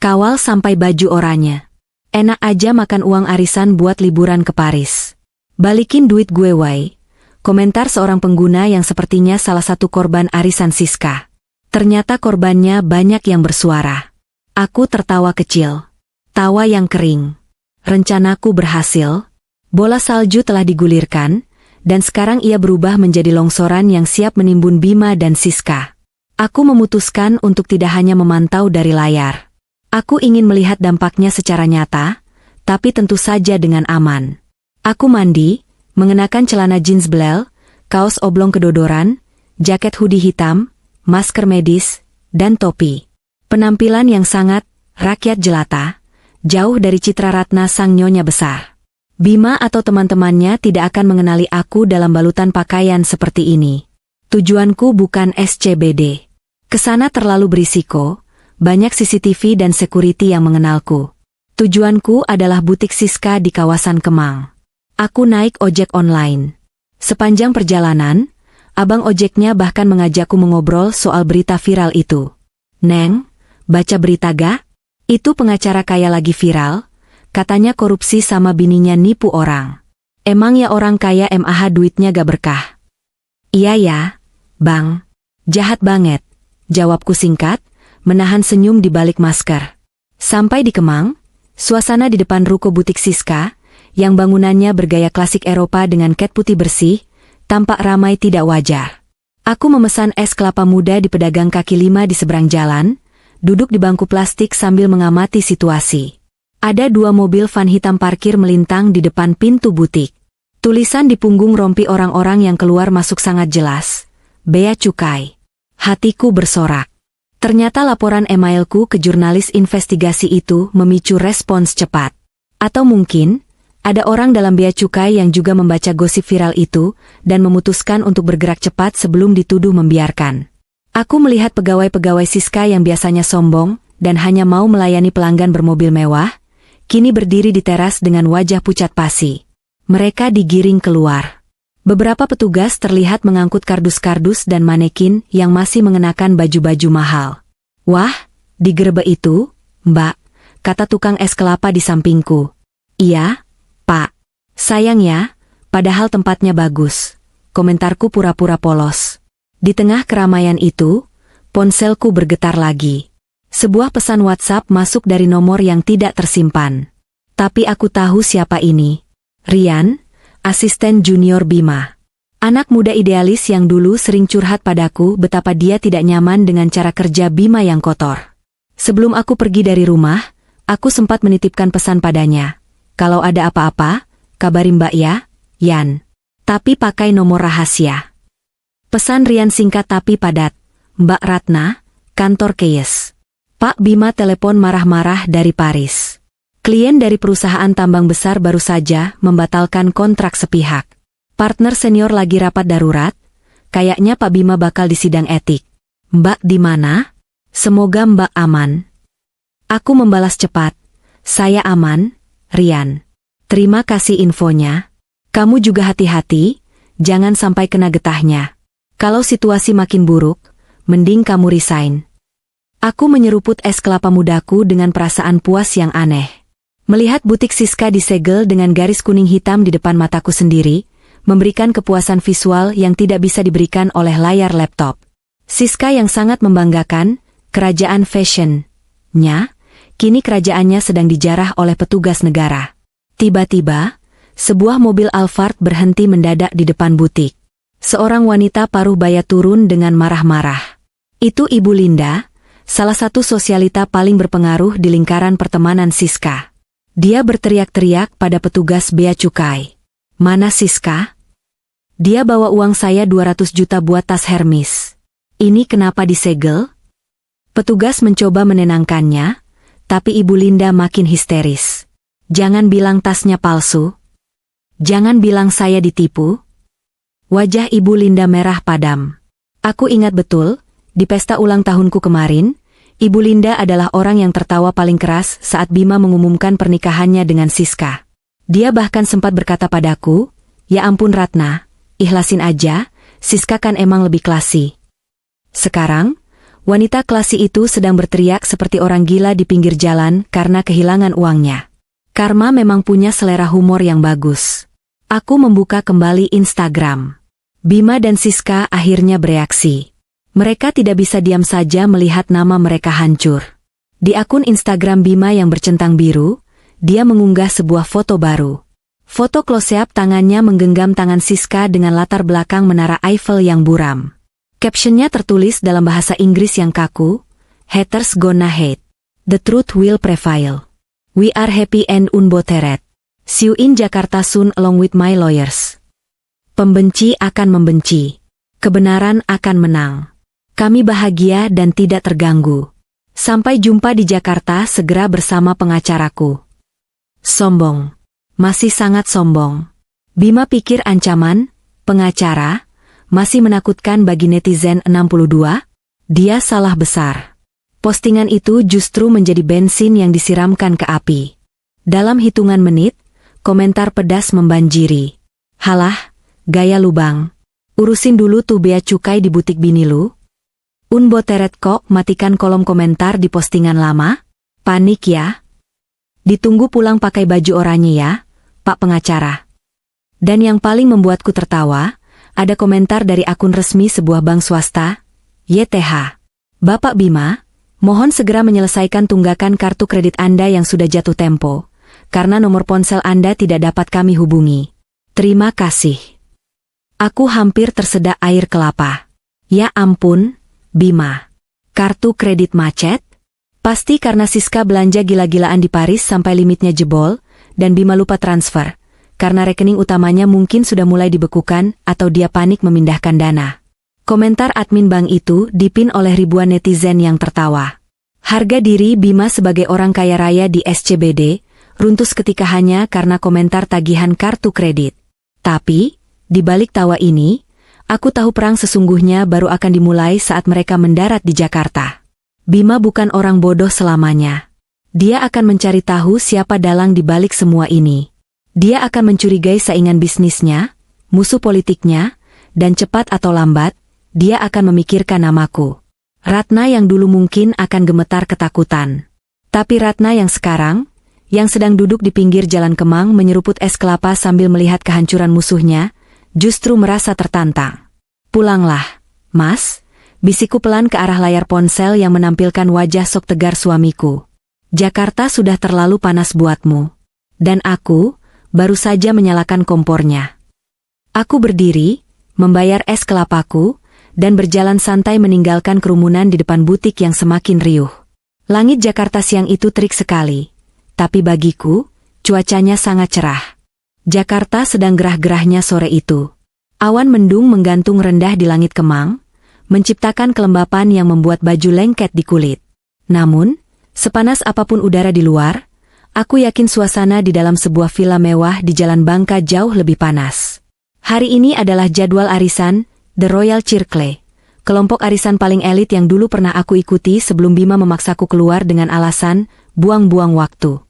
[SPEAKER 1] Kawal sampai baju oranye. Enak aja makan uang arisan buat liburan ke Paris. Balikin duit gue wai. Komentar seorang pengguna yang sepertinya salah satu korban arisan Siska. Ternyata korbannya banyak yang bersuara. Aku tertawa kecil. Tawa yang kering. Rencanaku berhasil. Bola salju telah digulirkan. Dan sekarang ia berubah menjadi longsoran yang siap menimbun Bima dan Siska. Aku memutuskan untuk tidak hanya memantau dari layar. Aku ingin melihat dampaknya secara nyata, tapi tentu saja dengan aman. Aku mandi, mengenakan celana jeans belel, kaos oblong kedodoran, jaket hoodie hitam, masker medis, dan topi. Penampilan yang sangat rakyat jelata, jauh dari citra Ratna sang nyonya besar. Bima atau teman-temannya tidak akan mengenali aku dalam balutan pakaian seperti ini. Tujuanku bukan SCBD. Kesana terlalu berisiko, banyak CCTV dan security yang mengenalku. Tujuanku adalah butik Siska di kawasan Kemang. Aku naik ojek online. Sepanjang perjalanan, abang ojeknya bahkan mengajakku mengobrol soal berita viral itu. Neng, baca berita ga? Itu pengacara kaya lagi viral. Katanya korupsi sama bininya nipu orang. Emang ya orang kaya MAH duitnya gak berkah? Iya ya, bang. Jahat banget, jawabku singkat, menahan senyum di balik masker. Sampai di Kemang, suasana di depan ruko butik Siska, yang bangunannya bergaya klasik Eropa dengan cat putih bersih, tampak ramai tidak wajar. Aku memesan es kelapa muda di pedagang kaki lima di seberang jalan, duduk di bangku plastik sambil mengamati situasi. Ada 2 mobil van hitam parkir melintang di depan pintu butik. Tulisan di punggung rompi orang-orang yang keluar masuk sangat jelas. Bea Cukai. Hatiku bersorak. Ternyata laporan emailku ke jurnalis investigasi itu memicu respons cepat. Atau mungkin, ada orang dalam Bea Cukai yang juga membaca gosip viral itu, dan memutuskan untuk bergerak cepat sebelum dituduh membiarkan. Aku melihat pegawai-pegawai Siska yang biasanya sombong, dan hanya mau melayani pelanggan bermobil mewah, kini berdiri di teras dengan wajah pucat pasi. Mereka digiring keluar. Beberapa petugas terlihat mengangkut kardus-kardus dan manekin yang masih mengenakan baju-baju mahal. Wah, digerebek itu, Mbak, kata tukang es kelapa di sampingku. Iya, Pak. Sayang ya, padahal tempatnya bagus. Komentarku pura-pura polos. Di tengah keramaian itu, ponselku bergetar lagi. Sebuah pesan WhatsApp masuk dari nomor yang tidak tersimpan. Tapi aku tahu siapa ini. Rian, asisten junior Bima. Anak muda idealis yang dulu sering curhat padaku betapa dia tidak nyaman dengan cara kerja Bima yang kotor. Sebelum aku pergi dari rumah, aku sempat menitipkan pesan padanya. Kalau ada apa-apa, kabari Mbak ya, Yan. Tapi pakai nomor rahasia. Pesan Rian singkat tapi padat. Mbak Ratna, kantor Keyes. Pak Bima telepon marah-marah dari Paris. Klien dari perusahaan tambang besar baru saja membatalkan kontrak sepihak. Partner senior lagi rapat darurat, kayaknya Pak Bima bakal disidang etik. Mbak di mana? Semoga Mbak aman. Aku membalas cepat. Saya aman, Rian. Terima kasih infonya. Kamu juga hati-hati, jangan sampai kena getahnya. Kalau situasi makin buruk, mending kamu resign. Aku menyeruput es kelapa mudaku dengan perasaan puas yang aneh. Melihat butik Siska disegel dengan garis kuning hitam di depan mataku sendiri, memberikan kepuasan visual yang tidak bisa diberikan oleh layar laptop. Siska yang sangat membanggakan, kerajaan fashion-nya, kini kerajaannya sedang dijarah oleh petugas negara. Tiba-tiba, sebuah mobil Alphard berhenti mendadak di depan butik. Seorang wanita paruh baya turun dengan marah-marah. Itu Ibu Linda, salah satu sosialita paling berpengaruh di lingkaran pertemanan Siska. Dia berteriak-teriak pada petugas bea cukai. "Mana Siska? Dia bawa uang saya 200 juta buat tas Hermes. Ini kenapa disegel?" Petugas mencoba menenangkannya, tapi Ibu Linda makin histeris. "Jangan bilang tasnya palsu. Jangan bilang saya ditipu." Wajah Ibu Linda merah padam. Aku ingat betul, di pesta ulang tahunku kemarin, Ibu Linda adalah orang yang tertawa paling keras saat Bima mengumumkan pernikahannya dengan Siska. Dia bahkan sempat berkata padaku, "Ya ampun Ratna, ikhlasin aja, Siska kan emang lebih klasi." Sekarang, wanita klasi itu sedang berteriak seperti orang gila di pinggir jalan karena kehilangan uangnya. Karma memang punya selera humor yang bagus. Aku membuka kembali Instagram. Bima dan Siska akhirnya bereaksi. Mereka tidak bisa diam saja melihat nama mereka hancur. Di akun Instagram Bima yang bercentang biru, dia mengunggah sebuah foto baru. Foto close-up tangannya menggenggam tangan Siska dengan latar belakang menara Eiffel yang buram. Captionnya tertulis dalam bahasa Inggris yang kaku, "Haters gonna hate. The truth will prevail. We are happy and unbothered. See you in Jakarta soon along with my lawyers." Pembenci akan membenci. Kebenaran akan menang. Kami bahagia dan tidak terganggu. Sampai jumpa di Jakarta segera bersama pengacaraku. Sombong. Masih sangat sombong. Bima pikir ancaman, pengacara, masih menakutkan bagi netizen 62? Dia salah besar. Postingan itu justru menjadi bensin yang disiramkan ke api. Dalam hitungan menit, komentar pedas membanjiri. "Halah, gaya lu bang. Urusin dulu tuh bea cukai di butik bini lu. Unbothered kok matikan kolom komentar di postingan lama? Panik ya? Ditunggu pulang pakai baju oranye ya, Pak Pengacara." Dan yang paling membuatku tertawa, ada komentar dari akun resmi sebuah bank swasta, YTH. "Bapak Bima, mohon segera menyelesaikan tunggakan kartu kredit Anda yang sudah jatuh tempo, karena nomor ponsel Anda tidak dapat kami hubungi. Terima kasih." Aku hampir tersedak air kelapa. Ya ampun, Bima. Kartu kredit macet? Pasti karena Siska belanja gila-gilaan di Paris sampai limitnya jebol, dan Bima lupa transfer. Karena rekening utamanya mungkin sudah mulai dibekukan atau dia panik memindahkan dana. Komentar admin bank itu dipin oleh ribuan netizen yang tertawa. Harga diri Bima sebagai orang kaya raya di SCBD runtuh seketika hanya karena komentar tagihan kartu kredit. Tapi, di balik tawa ini, aku tahu perang sesungguhnya baru akan dimulai saat mereka mendarat di Jakarta. Bima bukan orang bodoh selamanya. Dia akan mencari tahu siapa dalang di balik semua ini. Dia akan mencurigai saingan bisnisnya, musuh politiknya, dan cepat atau lambat, dia akan memikirkan namaku. Ratna yang dulu mungkin akan gemetar ketakutan. Tapi Ratna yang sekarang, yang sedang duduk di pinggir jalan Kemang menyeruput es kelapa sambil melihat kehancuran musuhnya, justru merasa tertantang. "Pulanglah, Mas," bisikku pelan ke arah layar ponsel yang menampilkan wajah sok tegar suamiku. "Jakarta sudah terlalu panas buatmu." Dan aku baru saja menyalakan kompornya. Aku berdiri, membayar es kelapaku, dan berjalan santai meninggalkan kerumunan di depan butik yang semakin riuh. Langit Jakarta siang itu terik sekali, tapi bagiku, cuacanya sangat cerah. Jakarta sedang gerah-gerahnya sore itu. Awan mendung menggantung rendah di langit Kemang, menciptakan kelembapan yang membuat baju lengket di kulit. Namun, sepanas apapun udara di luar, aku yakin suasana di dalam sebuah villa mewah di Jalan Bangka jauh lebih panas. Hari ini adalah jadwal arisan, The Royal Circle, kelompok arisan paling elit yang dulu pernah aku ikuti sebelum Bima memaksaku keluar dengan alasan, buang-buang waktu.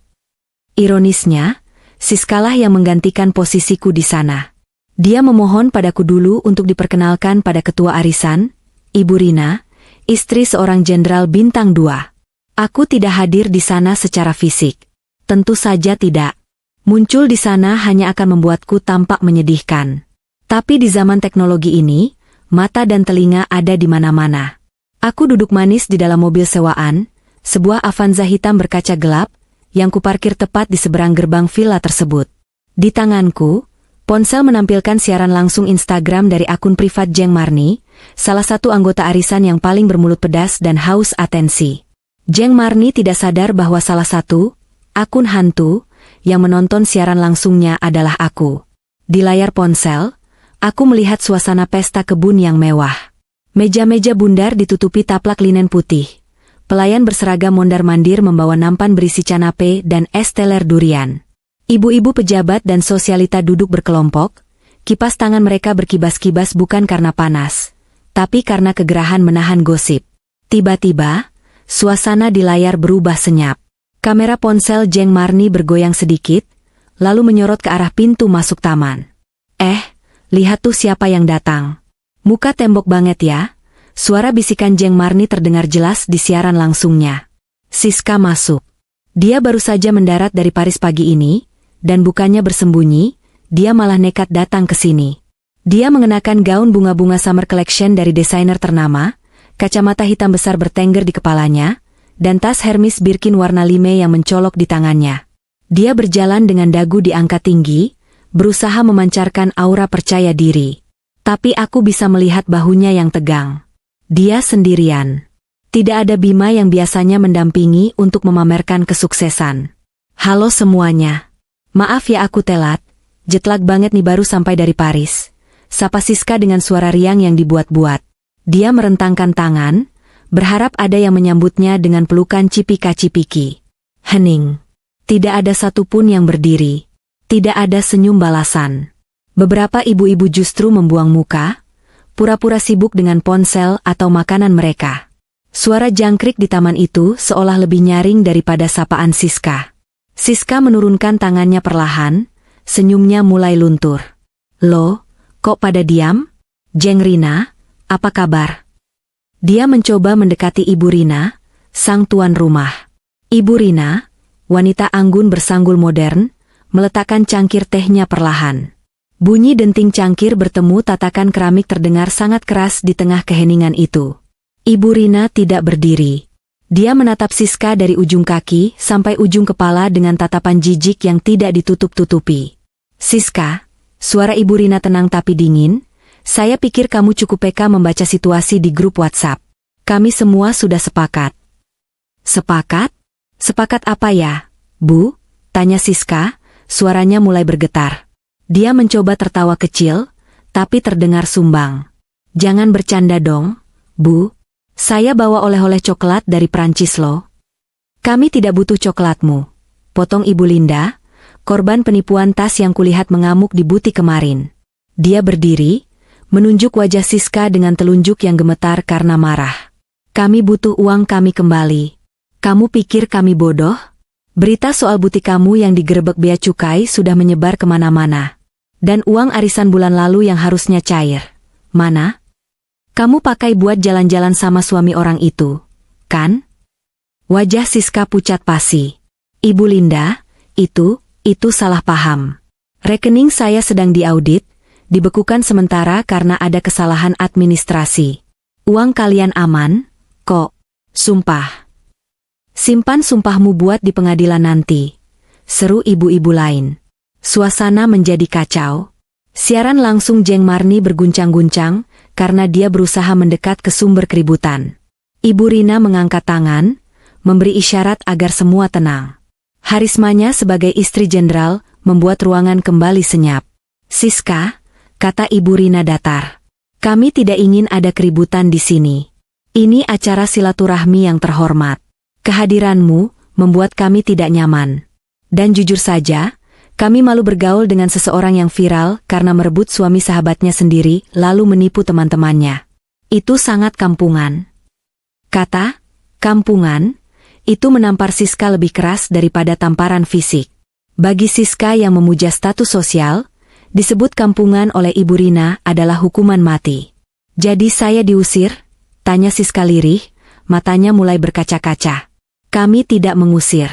[SPEAKER 1] Ironisnya, Siskalah yang menggantikan posisiku di sana. Dia memohon padaku dulu untuk diperkenalkan pada ketua arisan, Ibu Rina, istri seorang jenderal bintang 2. Aku tidak hadir di sana secara fisik. Tentu saja tidak. Muncul di sana hanya akan membuatku tampak menyedihkan. Tapi di zaman teknologi ini, mata dan telinga ada di mana-mana. Aku duduk manis di dalam mobil sewaan, sebuah Avanza hitam berkaca gelap, yang kuparkir tepat di seberang gerbang villa tersebut. Di tanganku, Ponsel menampilkan siaran langsung Instagram dari akun privat Jeng Marni, salah satu anggota arisan yang paling bermulut pedas dan haus atensi. Jeng Marni tidak sadar bahwa salah satu akun hantu yang menonton siaran langsungnya adalah aku. Di layar ponsel, aku melihat suasana pesta kebun yang mewah. Meja-meja bundar ditutupi taplak linen putih. Pelayan berseragam mondar-mandir membawa nampan berisi canape dan es teler durian. Ibu-ibu pejabat dan sosialita duduk berkelompok, kipas tangan mereka berkibas-kibas bukan karena panas, tapi karena kegerahan menahan gosip. Tiba-tiba, suasana di layar berubah senyap. Kamera ponsel Jeng Marni bergoyang sedikit, lalu menyorot ke arah pintu masuk taman. Lihat tuh siapa yang datang. Muka tembok banget ya. Suara bisikan Jeng Marni terdengar jelas di siaran langsungnya. Siska masuk. Dia baru saja mendarat dari Paris pagi ini, dan bukannya bersembunyi, dia malah nekat datang ke sini. Dia mengenakan gaun bunga-bunga summer collection dari desainer ternama, kacamata hitam besar bertengger di kepalanya, dan tas Hermes Birkin warna lime yang mencolok di tangannya. Dia berjalan dengan dagu diangkat tinggi, berusaha memancarkan aura percaya diri. Tapi aku bisa melihat bahunya yang tegang. Dia sendirian. Tidak ada Bima yang biasanya mendampingi untuk memamerkan kesuksesan. Halo semuanya. Maaf ya aku telat, jetlag banget nih baru sampai dari Paris. Sapa Siska dengan suara riang yang dibuat-buat. Dia merentangkan tangan, berharap ada yang menyambutnya dengan pelukan cipika-cipiki. Hening. Tidak ada satupun yang berdiri. Tidak ada senyum balasan. Beberapa ibu-ibu justru membuang muka, pura-pura sibuk dengan ponsel atau makanan mereka. Suara jangkrik di taman itu seolah lebih nyaring daripada sapaan Siska. Siska menurunkan tangannya perlahan, senyumnya mulai luntur. Loh, kok pada diam? Jeng Rina, apa kabar? Dia mencoba mendekati Ibu Rina, sang tuan rumah. Ibu Rina, wanita anggun bersanggul modern, meletakkan cangkir tehnya perlahan. Bunyi denting cangkir bertemu tatakan keramik terdengar sangat keras di tengah keheningan itu. Ibu Rina tidak berdiri. Dia menatap Siska dari ujung kaki sampai ujung kepala dengan tatapan jijik yang tidak ditutup-tutupi. Siska, suara Ibu Rina tenang tapi dingin, saya pikir kamu cukup peka membaca situasi di grup WhatsApp. Kami semua sudah sepakat. Sepakat? Sepakat apa ya, Bu? Tanya Siska, suaranya mulai bergetar. Dia mencoba tertawa kecil, tapi terdengar sumbang. Jangan bercanda dong, Bu. Saya bawa oleh-oleh coklat dari Prancis loh. Kami tidak butuh coklatmu, potong Ibu Linda, korban penipuan tas yang kulihat mengamuk di butik kemarin. Dia berdiri, menunjuk wajah Siska dengan telunjuk yang gemetar karena marah. Kami butuh uang kami kembali. Kamu pikir kami bodoh? Berita soal butik kamu yang digerebek bea cukai sudah menyebar kemana-mana. Dan uang arisan bulan lalu yang harusnya cair. Mana? Kamu pakai buat jalan-jalan sama suami orang itu, kan? Wajah Siska pucat pasi. Ibu Linda, itu salah paham. Rekening saya sedang diaudit, dibekukan sementara karena ada kesalahan administrasi. Uang kalian aman, kok? Sumpah. Simpan sumpahmu buat di pengadilan nanti, seru ibu-ibu lain. Suasana menjadi kacau. Siaran langsung Jeng Marni berguncang-guncang, karena dia berusaha mendekat ke sumber keributan. Ibu Rina mengangkat tangan, memberi isyarat agar semua tenang. Harismanya sebagai istri jenderal, membuat ruangan kembali senyap. Siska, kata Ibu Rina datar. Kami tidak ingin ada keributan di sini. Ini acara silaturahmi yang terhormat. Kehadiranmu membuat kami tidak nyaman. Dan jujur saja, kami malu bergaul dengan seseorang yang viral karena merebut suami sahabatnya sendiri lalu menipu teman-temannya. Itu sangat kampungan. Kata, kampungan, itu menampar Siska lebih keras daripada tamparan fisik. Bagi Siska yang memuja status sosial, disebut kampungan oleh Ibu Rina adalah hukuman mati. Jadi saya diusir? Tanya Siska lirih, matanya mulai berkaca-kaca. Kami tidak mengusir.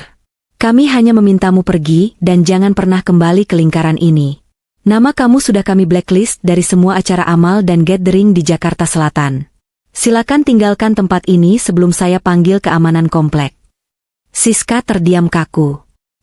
[SPEAKER 1] Kami hanya memintamu pergi dan jangan pernah kembali ke lingkaran ini. Nama kamu sudah kami blacklist dari semua acara amal dan gathering di Jakarta Selatan. Silakan tinggalkan tempat ini sebelum saya panggil keamanan komplek. Siska terdiam kaku.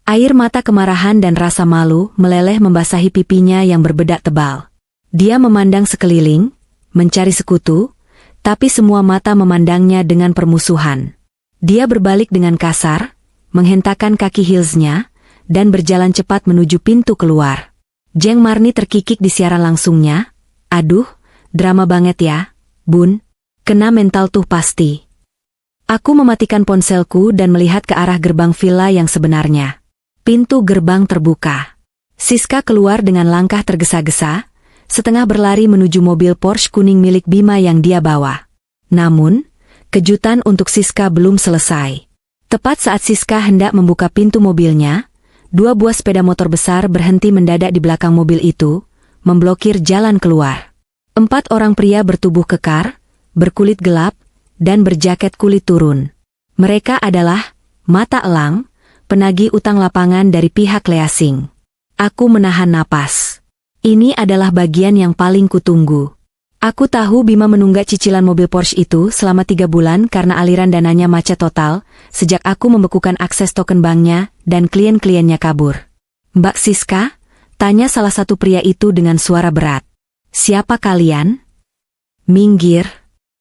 [SPEAKER 1] Air mata kemarahan dan rasa malu meleleh membasahi pipinya yang berbedak tebal. Dia memandang sekeliling, mencari sekutu, tapi semua mata memandangnya dengan permusuhan. Dia berbalik dengan kasar, menghentakkan kaki heelsnya, dan berjalan cepat menuju pintu keluar. Jeng Marni terkikik di siaran langsungnya. Aduh, drama banget ya, Bun. Kena mental tuh pasti. Aku mematikan ponselku dan melihat ke arah gerbang villa yang sebenarnya. Pintu gerbang terbuka. Siska keluar dengan langkah tergesa-gesa, setengah berlari menuju mobil Porsche kuning milik Bima yang dia bawa. Namun, kejutan untuk Siska belum selesai. Tepat saat Siska hendak membuka pintu mobilnya, 2 buah sepeda motor besar berhenti mendadak di belakang mobil itu, memblokir jalan keluar. 4 orang pria bertubuh kekar, berkulit gelap, dan berjaket kulit turun. Mereka adalah Mata Elang, penagih utang lapangan dari pihak Leasing. Aku menahan napas. Ini adalah bagian yang paling kutunggu. Aku tahu Bima menunggak cicilan mobil Porsche itu selama 3 bulan karena aliran dananya macet total, sejak aku membekukan akses token banknya dan klien-kliennya kabur. Mbak Siska? Tanya salah satu pria itu dengan suara berat. Siapa kalian? Minggir.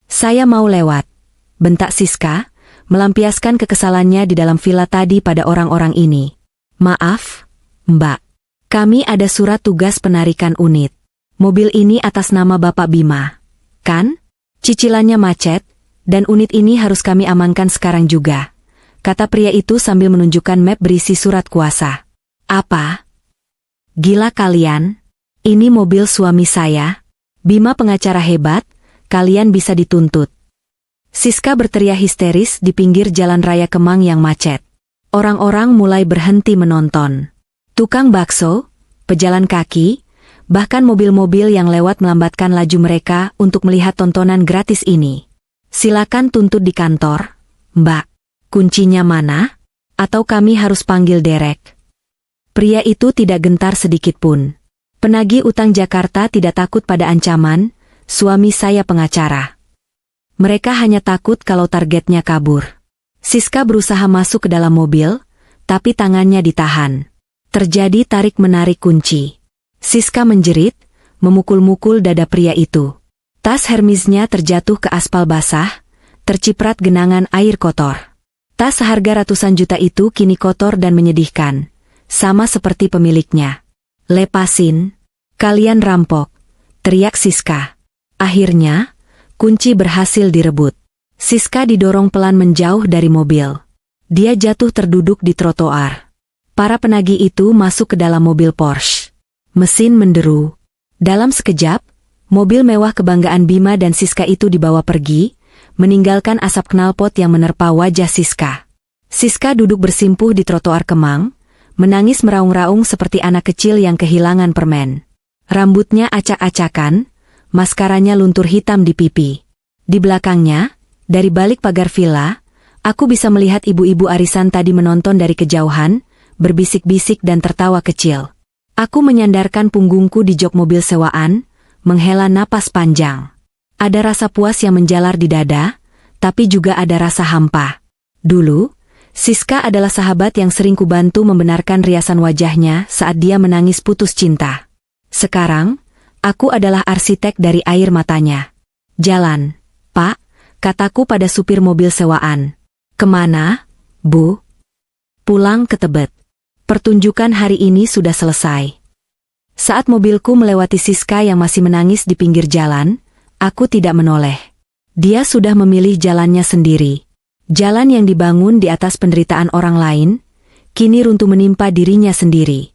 [SPEAKER 1] Saya mau lewat. Bentak Siska, melampiaskan kekesalannya di dalam villa tadi pada orang-orang ini. Maaf, Mbak. Kami ada surat tugas penarikan unit. Mobil ini atas nama Bapak Bima. Kan? Cicilannya macet, dan unit ini harus kami amankan sekarang juga. Kata pria itu sambil menunjukkan map berisi surat kuasa. Apa? Gila kalian? Ini mobil suami saya. Bima pengacara hebat, kalian bisa dituntut. Siska berteriak histeris di pinggir jalan raya Kemang yang macet. Orang-orang mulai berhenti menonton. Tukang bakso, pejalan kaki, bahkan mobil-mobil yang lewat melambatkan laju mereka untuk melihat tontonan gratis ini. Silakan tuntut di kantor, Mbak. Kuncinya mana? Atau kami harus panggil Derek? Pria itu tidak gentar sedikitpun. Penagih utang Jakarta tidak takut pada ancaman, suami saya pengacara. Mereka hanya takut kalau targetnya kabur. Siska berusaha masuk ke dalam mobil, tapi tangannya ditahan. Terjadi tarik-menarik kunci. Siska menjerit, memukul-mukul dada pria itu. Tas Hermesnya terjatuh ke aspal basah, terciprat genangan air kotor. Tas seharga ratusan juta itu kini kotor dan menyedihkan, sama seperti pemiliknya. Lepasin, kalian rampok, teriak Siska. Akhirnya, kunci berhasil direbut. Siska didorong pelan menjauh dari mobil. Dia jatuh terduduk di trotoar. Para penagih itu masuk ke dalam mobil Porsche. Mesin menderu. Dalam sekejap, mobil mewah kebanggaan Bima dan Siska itu dibawa pergi, meninggalkan asap knalpot yang menerpa wajah Siska. Siska duduk bersimpuh di trotoar Kemang, menangis meraung-raung seperti anak kecil yang kehilangan permen. Rambutnya acak-acakan, maskaranya luntur hitam di pipi. Di belakangnya, dari balik pagar villa, aku bisa melihat ibu-ibu arisan tadi menonton dari kejauhan, berbisik-bisik dan tertawa kecil. Aku menyandarkan punggungku di jok mobil sewaan, menghela napas panjang. Ada rasa puas yang menjalar di dada, tapi juga ada rasa hampa. Dulu, Siska adalah sahabat yang sering kubantu membenarkan riasan wajahnya saat dia menangis putus cinta. Sekarang, aku adalah arsitek dari air matanya. Jalan, Pak, kataku pada supir mobil sewaan. Kemana, Bu? Pulang ke Tebet. Pertunjukan hari ini sudah selesai. Saat mobilku melewati Siska yang masih menangis di pinggir jalan, aku tidak menoleh. Dia sudah memilih jalannya sendiri. Jalan yang dibangun di atas penderitaan orang lain, kini runtuh menimpa dirinya sendiri.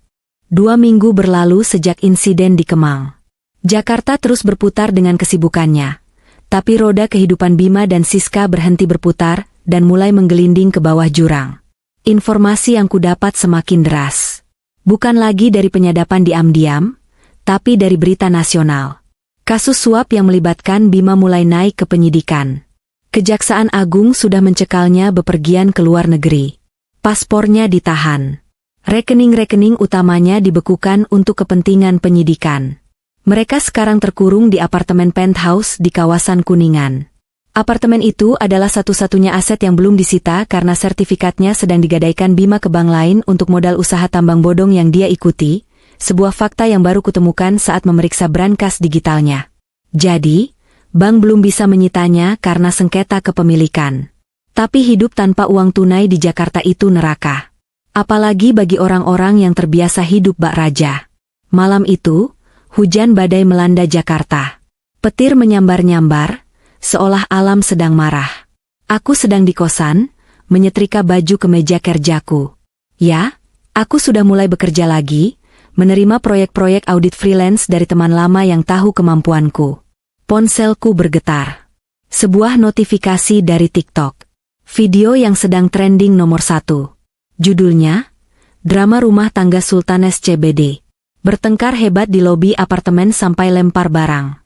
[SPEAKER 1] 2 minggu berlalu sejak insiden di Kemang. Jakarta terus berputar dengan kesibukannya. Tapi roda kehidupan Bima dan Siska berhenti berputar dan mulai menggelinding ke bawah jurang. Informasi yang kudapat semakin deras. Bukan lagi dari penyadapan diam-diam, tapi dari berita nasional. Kasus suap yang melibatkan Bima mulai naik ke penyidikan. Kejaksaan Agung sudah mencekalnya bepergian ke luar negeri. Paspornya ditahan. Rekening-rekening utamanya dibekukan untuk kepentingan penyidikan. Mereka sekarang terkurung di apartemen penthouse di kawasan Kuningan. Apartemen itu adalah satu-satunya aset yang belum disita karena sertifikatnya sedang digadaikan Bima ke bank lain untuk modal usaha tambang bodong yang dia ikuti, sebuah fakta yang baru kutemukan saat memeriksa brankas digitalnya. Jadi, bank belum bisa menyitanya karena sengketa kepemilikan. Tapi hidup tanpa uang tunai di Jakarta itu neraka. Apalagi bagi orang-orang yang terbiasa hidup bak raja. Malam itu, hujan badai melanda Jakarta. Petir menyambar-nyambar, seolah alam sedang marah. Aku sedang di kosan, menyetrika baju ke meja kerjaku. Ya, aku sudah mulai bekerja lagi, menerima proyek-proyek audit freelance dari teman lama yang tahu kemampuanku. Ponselku bergetar. Sebuah notifikasi dari TikTok. Video yang sedang trending nomor 1. Judulnya, Drama Rumah Tangga Sultanes CBD. Bertengkar hebat di lobi apartemen sampai lempar barang.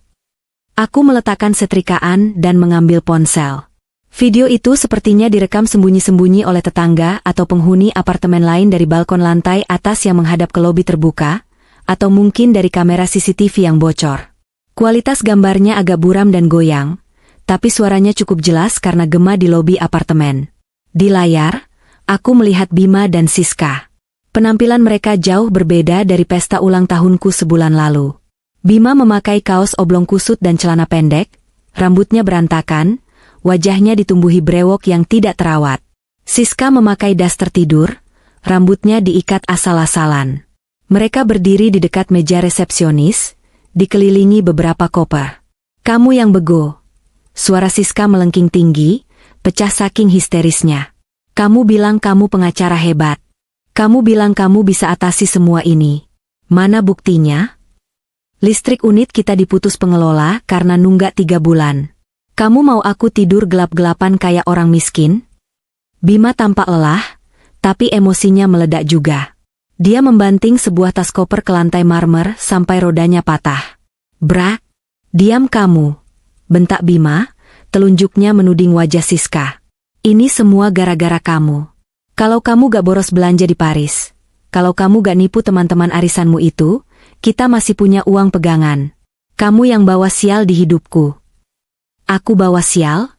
[SPEAKER 1] Aku meletakkan setrikaan dan mengambil ponsel. Video itu sepertinya direkam sembunyi-sembunyi oleh tetangga atau penghuni apartemen lain dari balkon lantai atas yang menghadap ke lobi terbuka, atau mungkin dari kamera CCTV yang bocor. Kualitas gambarnya agak buram dan goyang, tapi suaranya cukup jelas karena gema di lobi apartemen. Di layar, aku melihat Bima dan Siska. Penampilan mereka jauh berbeda dari pesta ulang tahunku sebulan lalu. Bima memakai kaos oblong kusut dan celana pendek, rambutnya berantakan, wajahnya ditumbuhi brewok yang tidak terawat. Siska memakai daster tidur, rambutnya diikat asal-asalan. Mereka berdiri di dekat meja resepsionis, dikelilingi beberapa koper. "Kamu yang bego." Suara Siska melengking tinggi, pecah saking histerisnya. "Kamu bilang kamu pengacara hebat. Kamu bilang kamu bisa atasi semua ini. Mana buktinya? Listrik unit kita diputus pengelola karena nunggak 3 bulan. Kamu mau aku tidur gelap-gelapan kayak orang miskin?" Bima tampak lelah, tapi emosinya meledak juga. Dia membanting sebuah tas koper ke lantai marmer sampai rodanya patah. "Brak, diam kamu," bentak Bima, telunjuknya menuding wajah Siska. "Ini semua gara-gara kamu. Kalau kamu gak boros belanja di Paris, kalau kamu gak nipu teman-teman arisanmu itu, kita masih punya uang pegangan. Kamu yang bawa sial di hidupku." "Aku bawa sial?"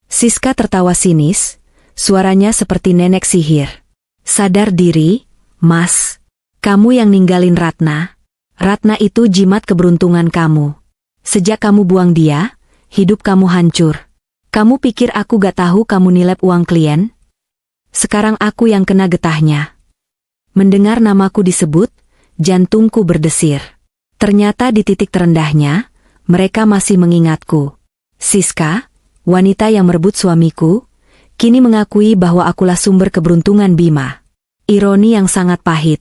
[SPEAKER 1] Siska tertawa sinis, suaranya seperti nenek sihir. "Sadar diri, Mas. Kamu yang ninggalin Ratna. Ratna itu jimat keberuntungan kamu. Sejak kamu buang dia, hidup kamu hancur. Kamu pikir aku gak tahu kamu nilep uang klien? Sekarang aku yang kena getahnya." Mendengar namaku disebut, jantungku berdesir. Ternyata di titik terendahnya, mereka masih mengingatku. Siska, wanita yang merebut suamiku, kini mengakui bahwa akulah sumber keberuntungan Bima. Ironi yang sangat pahit.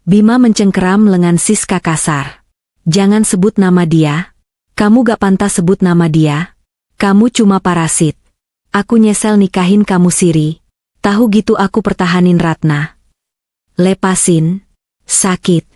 [SPEAKER 1] Bima mencengkeram lengan Siska kasar. "Jangan sebut nama dia. Kamu gak pantas sebut nama dia. Kamu cuma parasit. Aku nyesel nikahin kamu Siri. Tahu gitu aku pertahanin Ratna. Lepasin. Sakit."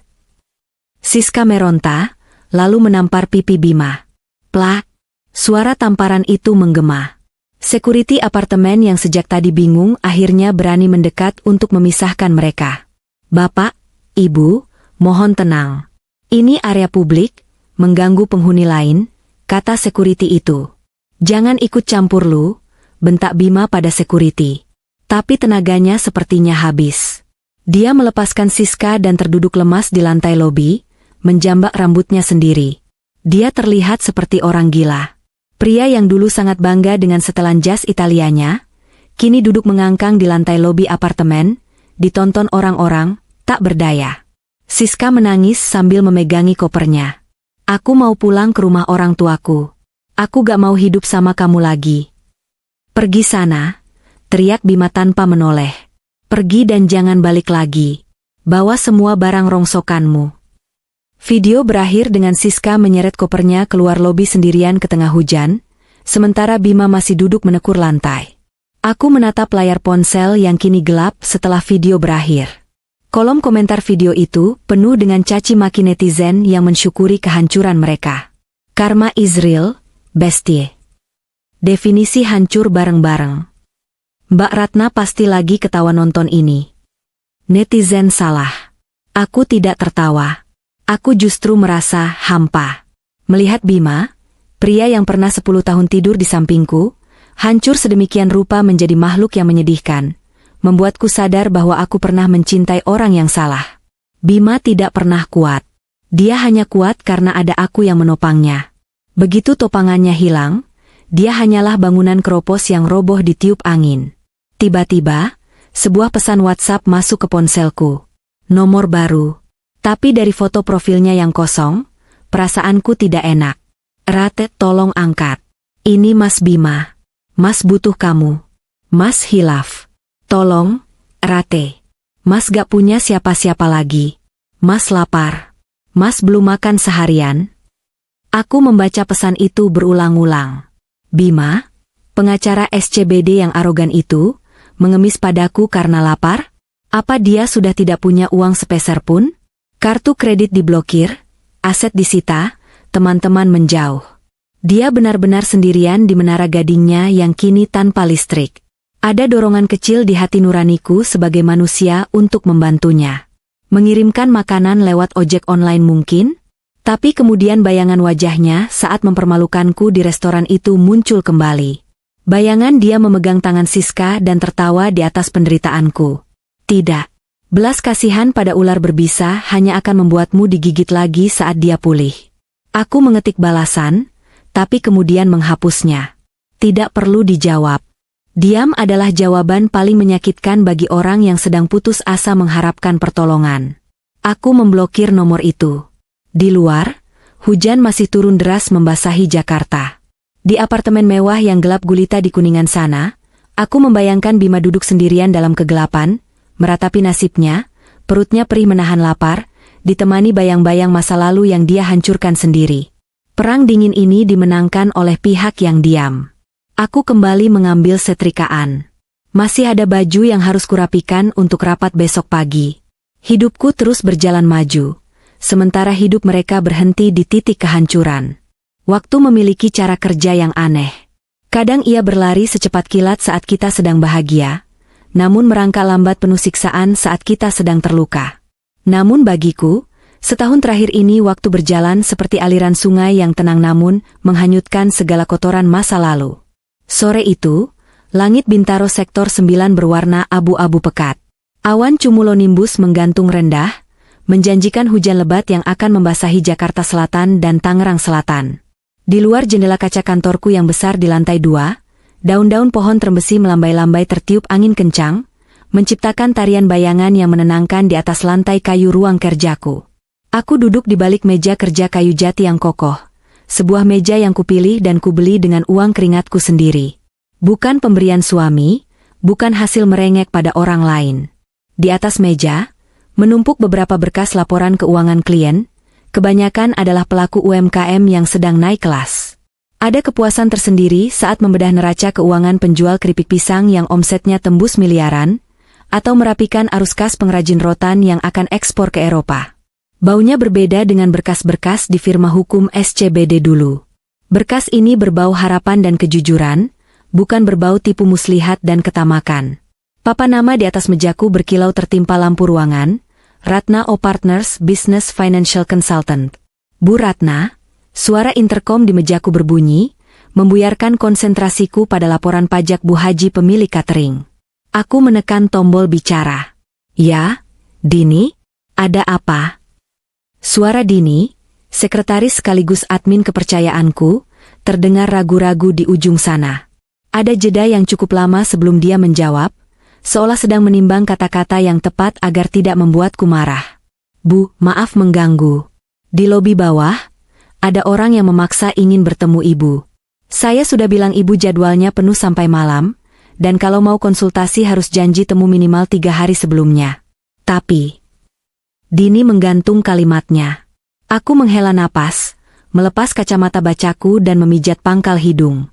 [SPEAKER 1] Siska meronta, lalu menampar pipi Bima. Plak! Suara tamparan itu menggema. Security apartemen yang sejak tadi bingung akhirnya berani mendekat untuk memisahkan mereka. "Bapak, Ibu, mohon tenang. Ini area publik, mengganggu penghuni lain," kata security itu. "Jangan ikut campur lu," bentak Bima pada security. Tapi tenaganya sepertinya habis. Dia melepaskan Siska dan terduduk lemas di lantai lobi, menjambak rambutnya sendiri. Dia terlihat seperti orang gila. Pria yang dulu sangat bangga dengan setelan jas Italianya, kini duduk mengangkang di lantai lobi apartemen, ditonton orang-orang, tak berdaya. Siska menangis sambil memegangi kopernya. "Aku mau pulang ke rumah orang tuaku. Aku gak mau hidup sama kamu lagi." "Pergi sana," teriak Bima tanpa menoleh. "Pergi dan jangan balik lagi. Bawa semua barang rongsokanmu." Video berakhir dengan Siska menyeret kopernya keluar lobi sendirian ke tengah hujan, sementara Bima masih duduk menekur lantai. Aku menatap layar ponsel yang kini gelap setelah video berakhir. Kolom komentar video itu penuh dengan caci maki netizen yang mensyukuri kehancuran mereka. "Karma is real, bestie. Definisi hancur bareng-bareng. Mbak Ratna pasti lagi ketawa nonton ini." Netizen salah. Aku tidak tertawa. Aku justru merasa hampa. Melihat Bima, Pria yang pernah 10 tahun tidur di sampingku, hancur sedemikian rupa menjadi makhluk yang menyedihkan, membuatku sadar bahwa aku pernah mencintai orang yang salah. Bima tidak pernah kuat. Dia hanya kuat karena ada aku yang menopangnya. Begitu topangannya hilang, dia hanyalah bangunan keropos yang roboh ditiup angin. Tiba-tiba, sebuah pesan WhatsApp masuk ke ponselku. Nomor baru. Tapi dari foto profilnya yang kosong, perasaanku tidak enak. Rate, tolong angkat. Ini Mas Bima. Mas butuh kamu. Mas hilaf. Tolong, Rate. Mas gak punya siapa-siapa lagi. Mas lapar. Mas belum makan seharian. Aku membaca pesan itu berulang-ulang. Bima, pengacara SCBD yang arogan itu, mengemis padaku karena lapar? Apa dia sudah tidak punya uang sepeser pun? Kartu kredit diblokir, aset disita, teman-teman menjauh. Dia benar-benar sendirian di menara gadingnya yang kini tanpa listrik. Ada dorongan kecil di hati nuraniku sebagai manusia untuk membantunya. Mengirimkan makanan lewat ojek online mungkin? Tapi kemudian bayangan wajahnya saat mempermalukanku di restoran itu muncul kembali. Bayangan dia memegang tangan Siska dan tertawa di atas penderitaanku. Tidak. Belas kasihan pada ular berbisa hanya akan membuatmu digigit lagi saat dia pulih. Aku mengetik balasan, tapi kemudian menghapusnya. Tidak perlu dijawab. Diam adalah jawaban paling menyakitkan bagi orang yang sedang putus asa mengharapkan pertolongan. Aku memblokir nomor itu. Di luar, hujan masih turun deras membasahi Jakarta. Di apartemen mewah yang gelap gulita di Kuningan sana, aku membayangkan Bima duduk sendirian dalam kegelapan, meratapi nasibnya, perutnya perih menahan lapar, ditemani bayang-bayang masa lalu yang dia hancurkan sendiri. Perang dingin ini dimenangkan oleh pihak yang diam. Aku kembali mengambil setrikaan. Masih ada baju yang harus kurapikan untuk rapat besok pagi. Hidupku terus berjalan maju, sementara hidup mereka berhenti di titik kehancuran. Waktu memiliki cara kerja yang aneh. Kadang ia berlari secepat kilat saat kita sedang bahagia, namun merangkak lambat penuh siksaan saat kita sedang terluka. Namun bagiku, setahun terakhir ini waktu berjalan seperti aliran sungai yang tenang namun menghanyutkan segala kotoran masa lalu. Sore itu, langit Bintaro sektor 9 berwarna abu-abu pekat. Awan cumulonimbus menggantung rendah, menjanjikan hujan lebat yang akan membasahi Jakarta Selatan dan Tangerang Selatan. Di luar jendela kaca kantorku yang besar di lantai 2, daun-daun pohon terembesi melambai-lambai tertiup angin kencang, menciptakan tarian bayangan yang menenangkan di atas lantai kayu ruang kerjaku. Aku duduk di balik meja kerja kayu jati yang kokoh, sebuah meja yang kupilih dan kubeli dengan uang keringatku sendiri. Bukan pemberian suami, bukan hasil merengek pada orang lain. Di atas meja, menumpuk beberapa berkas laporan keuangan klien, kebanyakan adalah pelaku UMKM yang sedang naik kelas. Ada kepuasan tersendiri saat membedah neraca keuangan penjual keripik pisang yang omsetnya tembus miliaran, atau merapikan arus kas pengrajin rotan yang akan ekspor ke Eropa. Baunya berbeda dengan berkas-berkas di firma hukum SCBD dulu. Berkas ini berbau harapan dan kejujuran, bukan berbau tipu muslihat dan ketamakan. Papan nama di atas mejaku berkilau tertimpa lampu ruangan, Ratna O Partners Business Financial Consultant. Bu Ratna, suara interkom di mejaku berbunyi, membuyarkan konsentrasiku pada laporan pajak Bu Haji pemilik catering. Aku menekan tombol bicara. Ya, Dini, ada apa? Suara Dini, sekretaris sekaligus admin kepercayaanku, terdengar ragu-ragu di ujung sana. Ada jeda yang cukup lama sebelum dia menjawab, seolah sedang menimbang kata-kata yang tepat agar tidak membuatku marah. Bu, maaf mengganggu. Di lobi bawah, ada orang yang memaksa ingin bertemu ibu. Saya sudah bilang ibu jadwalnya penuh sampai malam, dan kalau mau konsultasi harus janji temu minimal 3 hari sebelumnya. Tapi, Dini menggantung kalimatnya. Aku menghela napas, melepas kacamata bacaku dan memijat pangkal hidung.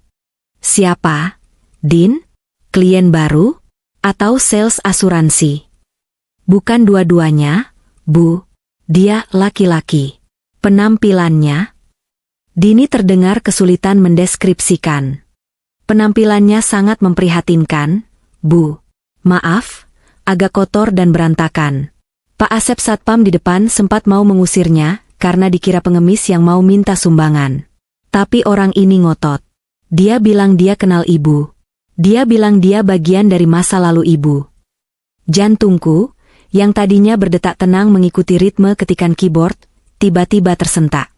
[SPEAKER 1] Siapa? Din? Klien baru? Atau sales asuransi? Bukan dua-duanya, Bu. Dia laki-laki. Penampilannya? Dini terdengar kesulitan mendeskripsikan. Penampilannya sangat memprihatinkan, Bu. Maaf, agak kotor dan berantakan. Pak Asep Satpam di depan sempat mau mengusirnya karena dikira pengemis yang mau minta sumbangan. Tapi orang ini ngotot. Dia bilang dia kenal ibu. Dia bilang dia bagian dari masa lalu ibu. Jantungku, yang tadinya berdetak tenang mengikuti ritme ketikan keyboard, tiba-tiba tersentak.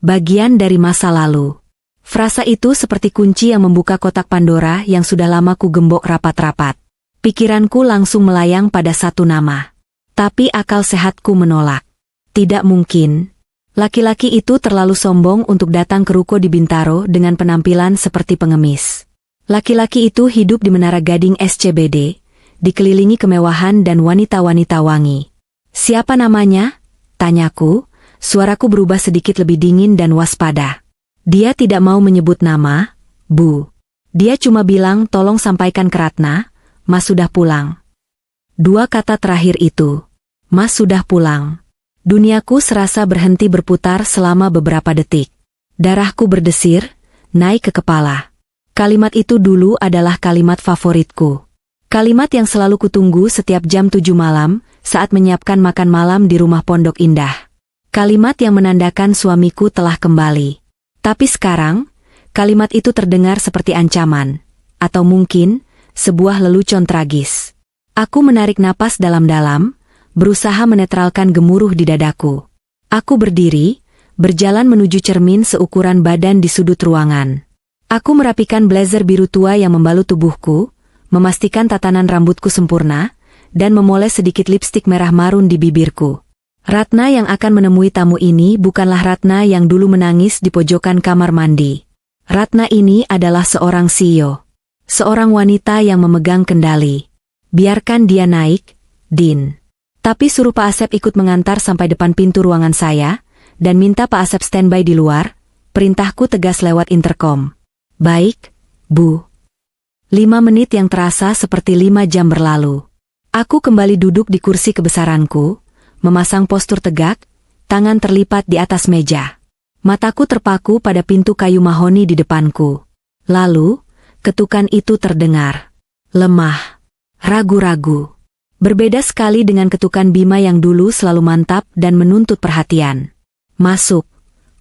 [SPEAKER 1] Bagian dari masa lalu. Frasa itu seperti kunci yang membuka kotak Pandora yang sudah lama ku gembok rapat-rapat. Pikiranku langsung melayang pada satu nama. Tapi akal sehatku menolak. Tidak mungkin. Laki-laki itu terlalu sombong untuk datang ke ruko di Bintaro dengan penampilan seperti pengemis. Laki-laki itu hidup di Menara Gading SCBD, dikelilingi kemewahan dan wanita-wanita wangi. Siapa namanya? Tanyaku, suaraku berubah sedikit lebih dingin dan waspada. Dia tidak mau menyebut nama, Bu. Dia cuma bilang tolong sampaikan ke Ratna, Mas sudah pulang. Dua kata terakhir itu, Mas sudah pulang. Duniaku serasa berhenti berputar selama beberapa detik. Darahku berdesir, naik ke kepala. Kalimat itu dulu adalah kalimat favoritku. Kalimat yang selalu kutunggu setiap jam 7 malam, saat menyiapkan makan malam di rumah Pondok Indah. Kalimat yang menandakan suamiku telah kembali. Tapi sekarang, kalimat itu terdengar seperti ancaman. Atau mungkin, sebuah lelucon tragis. Aku menarik napas dalam-dalam, berusaha menetralkan gemuruh di dadaku. Aku berdiri, berjalan menuju cermin seukuran badan di sudut ruangan. Aku merapikan blazer biru tua yang membalut tubuhku, memastikan tatanan rambutku sempurna, dan memoles sedikit lipstik merah marun di bibirku. Ratna yang akan menemui tamu ini bukanlah Ratna yang dulu menangis di pojokan kamar mandi. Ratna ini adalah seorang CEO. Seorang wanita yang memegang kendali. Biarkan dia naik, Din. Tapi suruh Pak Asep ikut mengantar sampai depan pintu ruangan saya, dan minta Pak Asep standby di luar, perintahku tegas lewat interkom. Baik, Bu. 5 menit yang terasa seperti 5 jam berlalu. Aku kembali duduk di kursi kebesaranku, memasang postur tegak, tangan terlipat di atas meja. Mataku terpaku pada pintu kayu mahoni di depanku. Lalu, ketukan itu terdengar. Lemah. Ragu-ragu. Berbeda sekali dengan ketukan Bima yang dulu selalu mantap dan menuntut perhatian. Masuk,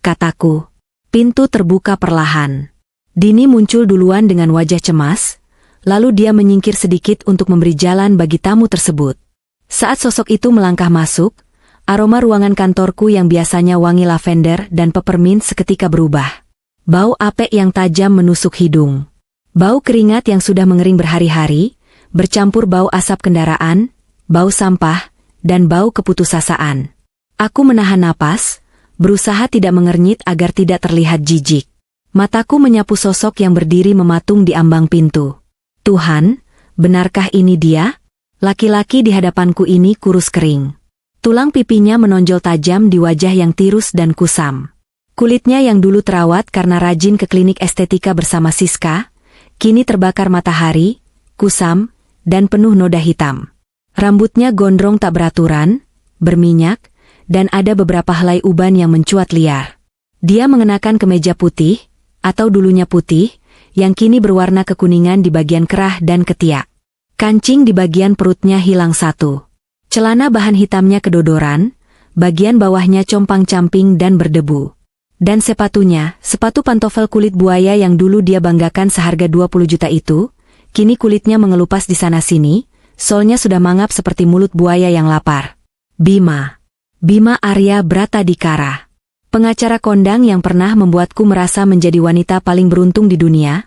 [SPEAKER 1] kataku. Pintu terbuka perlahan. Dini muncul duluan dengan wajah cemas, lalu dia menyingkir sedikit untuk memberi jalan bagi tamu tersebut. Saat sosok itu melangkah masuk, aroma ruangan kantorku yang biasanya wangi lavender dan peppermint seketika berubah. Bau apek yang tajam menusuk hidung. Bau keringat yang sudah mengering berhari-hari, bercampur bau asap kendaraan, bau sampah, dan bau keputusasaan. Aku menahan napas, berusaha tidak mengernyit agar tidak terlihat jijik. Mataku menyapu sosok yang berdiri mematung di ambang pintu. Tuhan, benarkah ini dia? Laki-laki di hadapanku ini kurus kering. Tulang pipinya menonjol tajam di wajah yang tirus dan kusam. Kulitnya yang dulu terawat karena rajin ke klinik estetika bersama Siska, kini terbakar matahari, kusam, dan penuh noda hitam. Rambutnya gondrong tak beraturan, berminyak, dan ada beberapa helai uban yang mencuat liar. Dia mengenakan kemeja putih, atau dulunya putih, yang kini berwarna kekuningan di bagian kerah dan ketiak. Kancing di bagian perutnya hilang satu. Celana bahan hitamnya kedodoran, bagian bawahnya compang-camping dan berdebu. Dan sepatunya, sepatu pantofel kulit buaya yang dulu dia banggakan seharga 20 juta itu, kini kulitnya mengelupas di sana-sini, solnya sudah mangap seperti mulut buaya yang lapar. Bima Arya Bratadikara. Pengacara kondang yang pernah membuatku merasa menjadi wanita paling beruntung di dunia,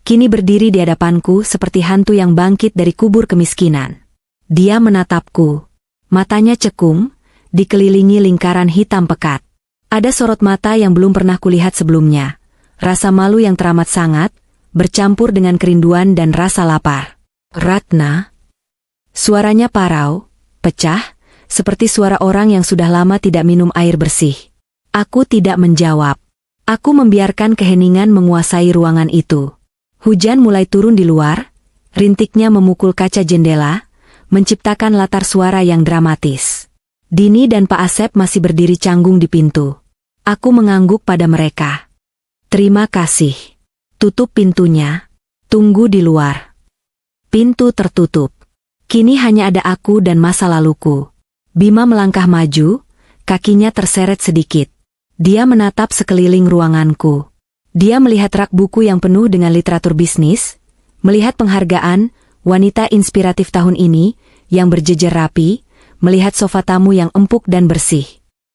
[SPEAKER 1] kini berdiri di hadapanku seperti hantu yang bangkit dari kubur kemiskinan. Dia menatapku. Matanya cekung, dikelilingi lingkaran hitam pekat. Ada sorot mata yang belum pernah kulihat sebelumnya. Rasa malu yang teramat sangat, bercampur dengan kerinduan dan rasa lapar. Ratna. Suaranya parau, pecah, seperti suara orang yang sudah lama tidak minum air bersih. Aku tidak menjawab. Aku membiarkan keheningan menguasai ruangan itu. Hujan mulai turun di luar, rintiknya memukul kaca jendela, menciptakan latar suara yang dramatis. Dini dan Pak Asep masih berdiri canggung di pintu. Aku mengangguk pada mereka. Terima kasih. Tutup pintunya. Tunggu di luar. Pintu tertutup. Kini hanya ada aku dan masa laluku. Bima melangkah maju, kakinya terseret sedikit. Dia menatap sekeliling ruanganku. Dia melihat rak buku yang penuh dengan literatur bisnis, melihat penghargaan, wanita inspiratif tahun ini, yang berjejer rapi, melihat sofa tamu yang empuk dan bersih.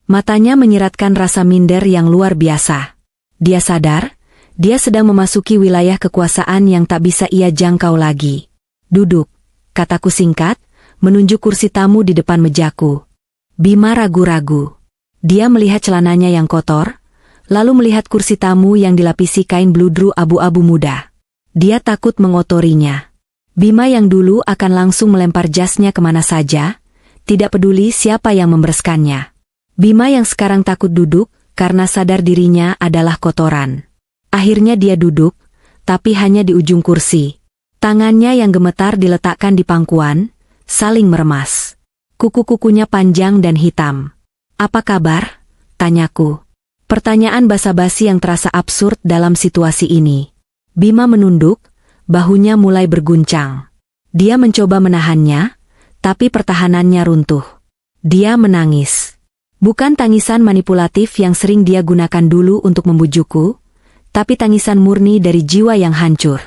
[SPEAKER 1] Matanya menyiratkan rasa minder yang luar biasa. Dia sadar, dia sedang memasuki wilayah kekuasaan yang tak bisa ia jangkau lagi. Duduk, kataku singkat, menunjuk kursi tamu di depan mejaku. Bima ragu-ragu. Dia melihat celananya yang kotor, lalu melihat kursi tamu yang dilapisi kain bludru abu-abu muda. Dia takut mengotorinya. Bima yang dulu akan langsung melempar jasnya kemana saja, tidak peduli siapa yang membereskannya. Bima yang sekarang takut duduk, karena sadar dirinya adalah kotoran. Akhirnya dia duduk, tapi hanya di ujung kursi. Tangannya yang gemetar diletakkan di pangkuan, saling meremas. Kuku-kukunya panjang dan hitam. "Apa kabar?" tanyaku. Pertanyaan basa-basi yang terasa absurd dalam situasi ini. Bima menunduk, bahunya mulai berguncang. Dia mencoba menahannya, tapi pertahanannya runtuh. Dia menangis. Bukan tangisan manipulatif yang sering dia gunakan dulu untuk membujukku, tapi tangisan murni dari jiwa yang hancur.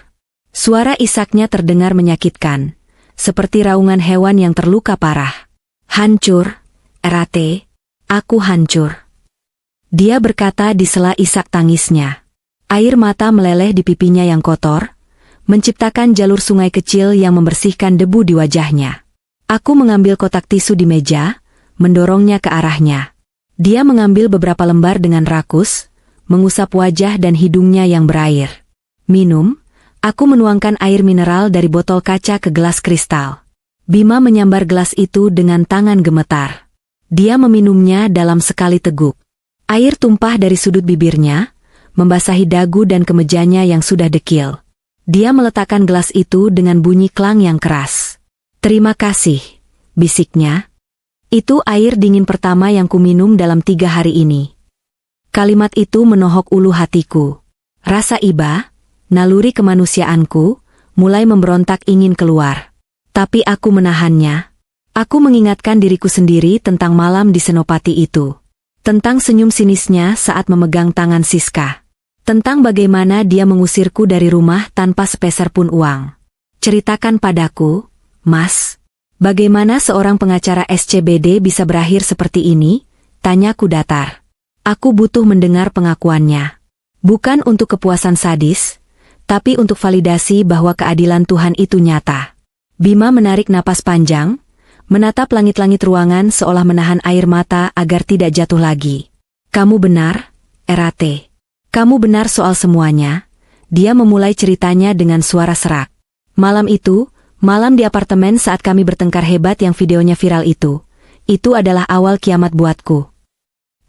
[SPEAKER 1] Suara isaknya terdengar menyakitkan, seperti raungan hewan yang terluka parah. "Hancur, Rate, aku hancur." Dia berkata di sela isak tangisnya. Air mata meleleh di pipinya yang kotor, menciptakan jalur sungai kecil yang membersihkan debu di wajahnya. Aku mengambil kotak tisu di meja, mendorongnya ke arahnya. Dia mengambil beberapa lembar dengan rakus, mengusap wajah dan hidungnya yang berair. "Minum." Aku menuangkan air mineral dari botol kaca ke gelas kristal. Bima menyambar gelas itu dengan tangan gemetar. Dia meminumnya dalam sekali teguk. Air tumpah dari sudut bibirnya, membasahi dagu dan kemejanya yang sudah dekil. Dia meletakkan gelas itu dengan bunyi klang yang keras. "Terima kasih," bisiknya. "Itu air dingin pertama yang kuminum dalam 3 hari ini." Kalimat itu menohok ulu hatiku. Rasa iba, naluri kemanusiaanku, mulai memberontak ingin keluar. Tapi aku menahannya. Aku mengingatkan diriku sendiri tentang malam di Senopati itu. Tentang senyum sinisnya saat memegang tangan Siska. Tentang bagaimana dia mengusirku dari rumah tanpa sepeser pun uang. "Ceritakan padaku, Mas. Bagaimana seorang pengacara SCBD bisa berakhir seperti ini?" tanyaku datar. Aku butuh mendengar pengakuannya. Bukan untuk kepuasan sadis, tapi untuk validasi bahwa keadilan Tuhan itu nyata. Bima menarik napas panjang, menatap langit-langit ruangan seolah menahan air mata agar tidak jatuh lagi. "Kamu benar, Rate. Kamu benar soal semuanya." Dia memulai ceritanya dengan suara serak. "Malam itu, malam di apartemen saat kami bertengkar hebat yang videonya viral itu adalah awal kiamat buatku."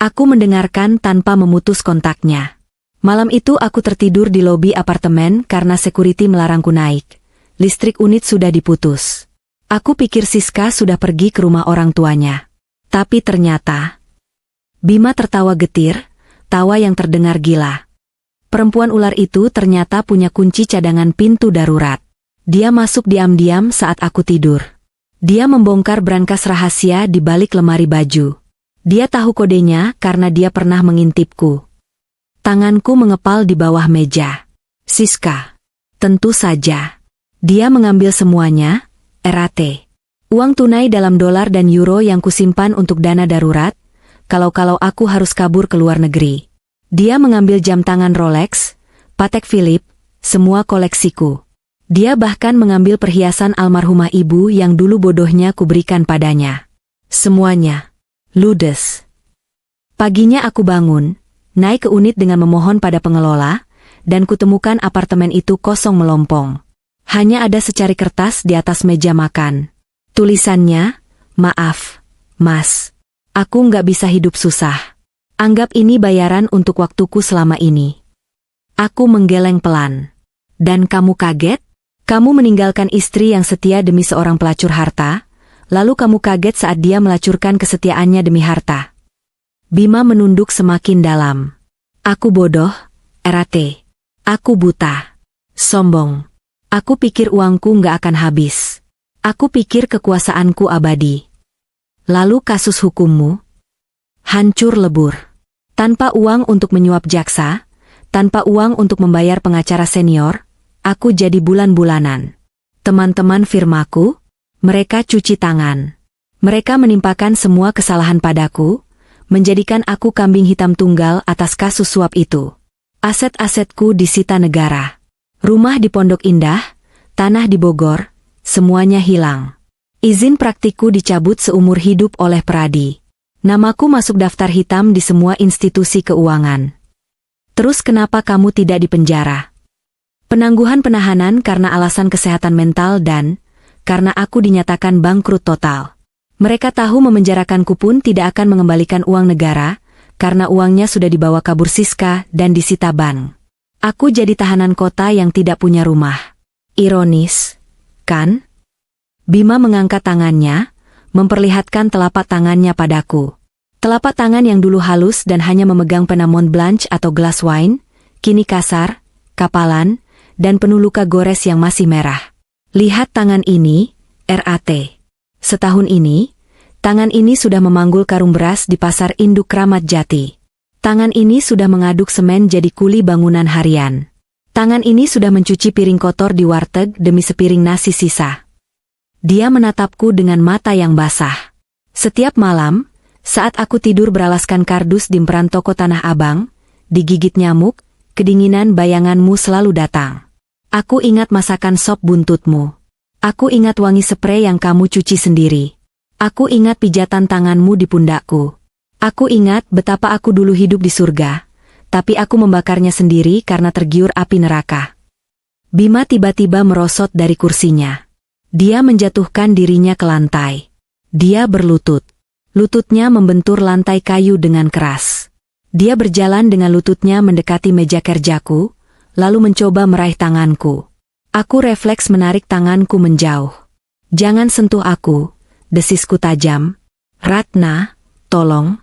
[SPEAKER 1] Aku mendengarkan tanpa memutus kontaknya. Malam itu aku tertidur di lobi apartemen karena security melarangku naik. Listrik unit sudah diputus. Aku pikir Siska sudah pergi ke rumah orang tuanya. Tapi ternyata... Bima tertawa getir, tawa yang terdengar gila. Perempuan ular itu ternyata punya kunci cadangan pintu darurat. Dia masuk diam-diam saat aku tidur. Dia membongkar brankas rahasia di balik lemari baju. Dia tahu kodenya karena dia pernah mengintipku. Tanganku mengepal di bawah meja. "Siska." "Tentu saja." Dia mengambil semuanya, Rate. Uang tunai dalam dolar dan euro yang kusimpan untuk dana darurat, kalau aku harus kabur ke luar negeri. Dia mengambil jam tangan Rolex, Patek Philippe, semua koleksiku. Dia bahkan mengambil perhiasan almarhumah ibu yang dulu bodohnya kuberikan padanya. Semuanya. Ludes. Paginya aku bangun, naik ke unit dengan memohon pada pengelola, dan kutemukan apartemen itu kosong melompong. Hanya ada secari kertas di atas meja makan. Tulisannya, "Maaf, Mas. Aku nggak bisa hidup susah. Anggap ini bayaran untuk waktuku selama ini." Aku menggeleng pelan. "Dan kamu kaget? Kamu meninggalkan istri yang setia demi seorang pelacur harta, lalu kamu kaget saat dia melacurkan kesetiaannya demi harta." Bima menunduk semakin dalam. "Aku bodoh, Rate. Aku buta. Sombong. Aku pikir uangku nggak akan habis. Aku pikir kekuasaanku abadi. Lalu kasus hukummu? Hancur lebur. Tanpa uang untuk menyuap jaksa, Tanpa uang untuk membayar pengacara senior, aku jadi bulan-bulanan. Teman-teman firmaku, mereka cuci tangan. Mereka menimpakan semua kesalahan padaku, menjadikan aku kambing hitam tunggal atas kasus suap itu. Aset-asetku disita negara. Rumah di Pondok Indah, tanah di Bogor, semuanya hilang. Izin praktikku dicabut seumur hidup oleh Pradi. Namaku masuk daftar hitam di semua institusi keuangan. Terus kenapa kamu tidak dipenjara? Penangguhan penahanan karena alasan kesehatan mental dan karena aku dinyatakan bangkrut total. Mereka tahu memenjarakanku pun tidak akan mengembalikan uang negara, karena uangnya sudah dibawa kabur Siska dan disita bank. Aku jadi tahanan kota yang tidak punya rumah. Ironis, kan? Bima mengangkat tangannya, memperlihatkan telapak tangannya padaku. Telapak tangan yang dulu halus dan hanya memegang pena Mont Blanc atau gelas wine, kini kasar, kapalan, dan penuh luka gores yang masih merah. Lihat tangan ini, RAT. Setahun ini, tangan ini sudah memanggul karung beras di pasar induk Kramat Jati. Tangan ini sudah mengaduk semen jadi kuli bangunan harian. Tangan ini sudah mencuci piring kotor di warteg demi sepiring nasi sisa. Dia menatapku dengan mata yang basah. Setiap malam, saat aku tidur beralaskan kardus di emperan toko Tanah Abang, digigit nyamuk, kedinginan bayanganmu selalu datang. Aku ingat masakan sop buntutmu. Aku ingat wangi sprei yang kamu cuci sendiri. Aku ingat pijatan tanganmu di pundakku. Aku ingat betapa aku dulu hidup di surga, tapi aku membakarnya sendiri karena tergiur api neraka. Bima tiba-tiba merosot dari kursinya. Dia menjatuhkan dirinya ke lantai. Dia berlutut. Lututnya membentur lantai kayu dengan keras. Dia berjalan dengan lututnya mendekati meja kerjaku, lalu mencoba meraih tanganku. Aku refleks menarik tanganku menjauh. Jangan sentuh aku, desisku tajam. Ratna, tolong.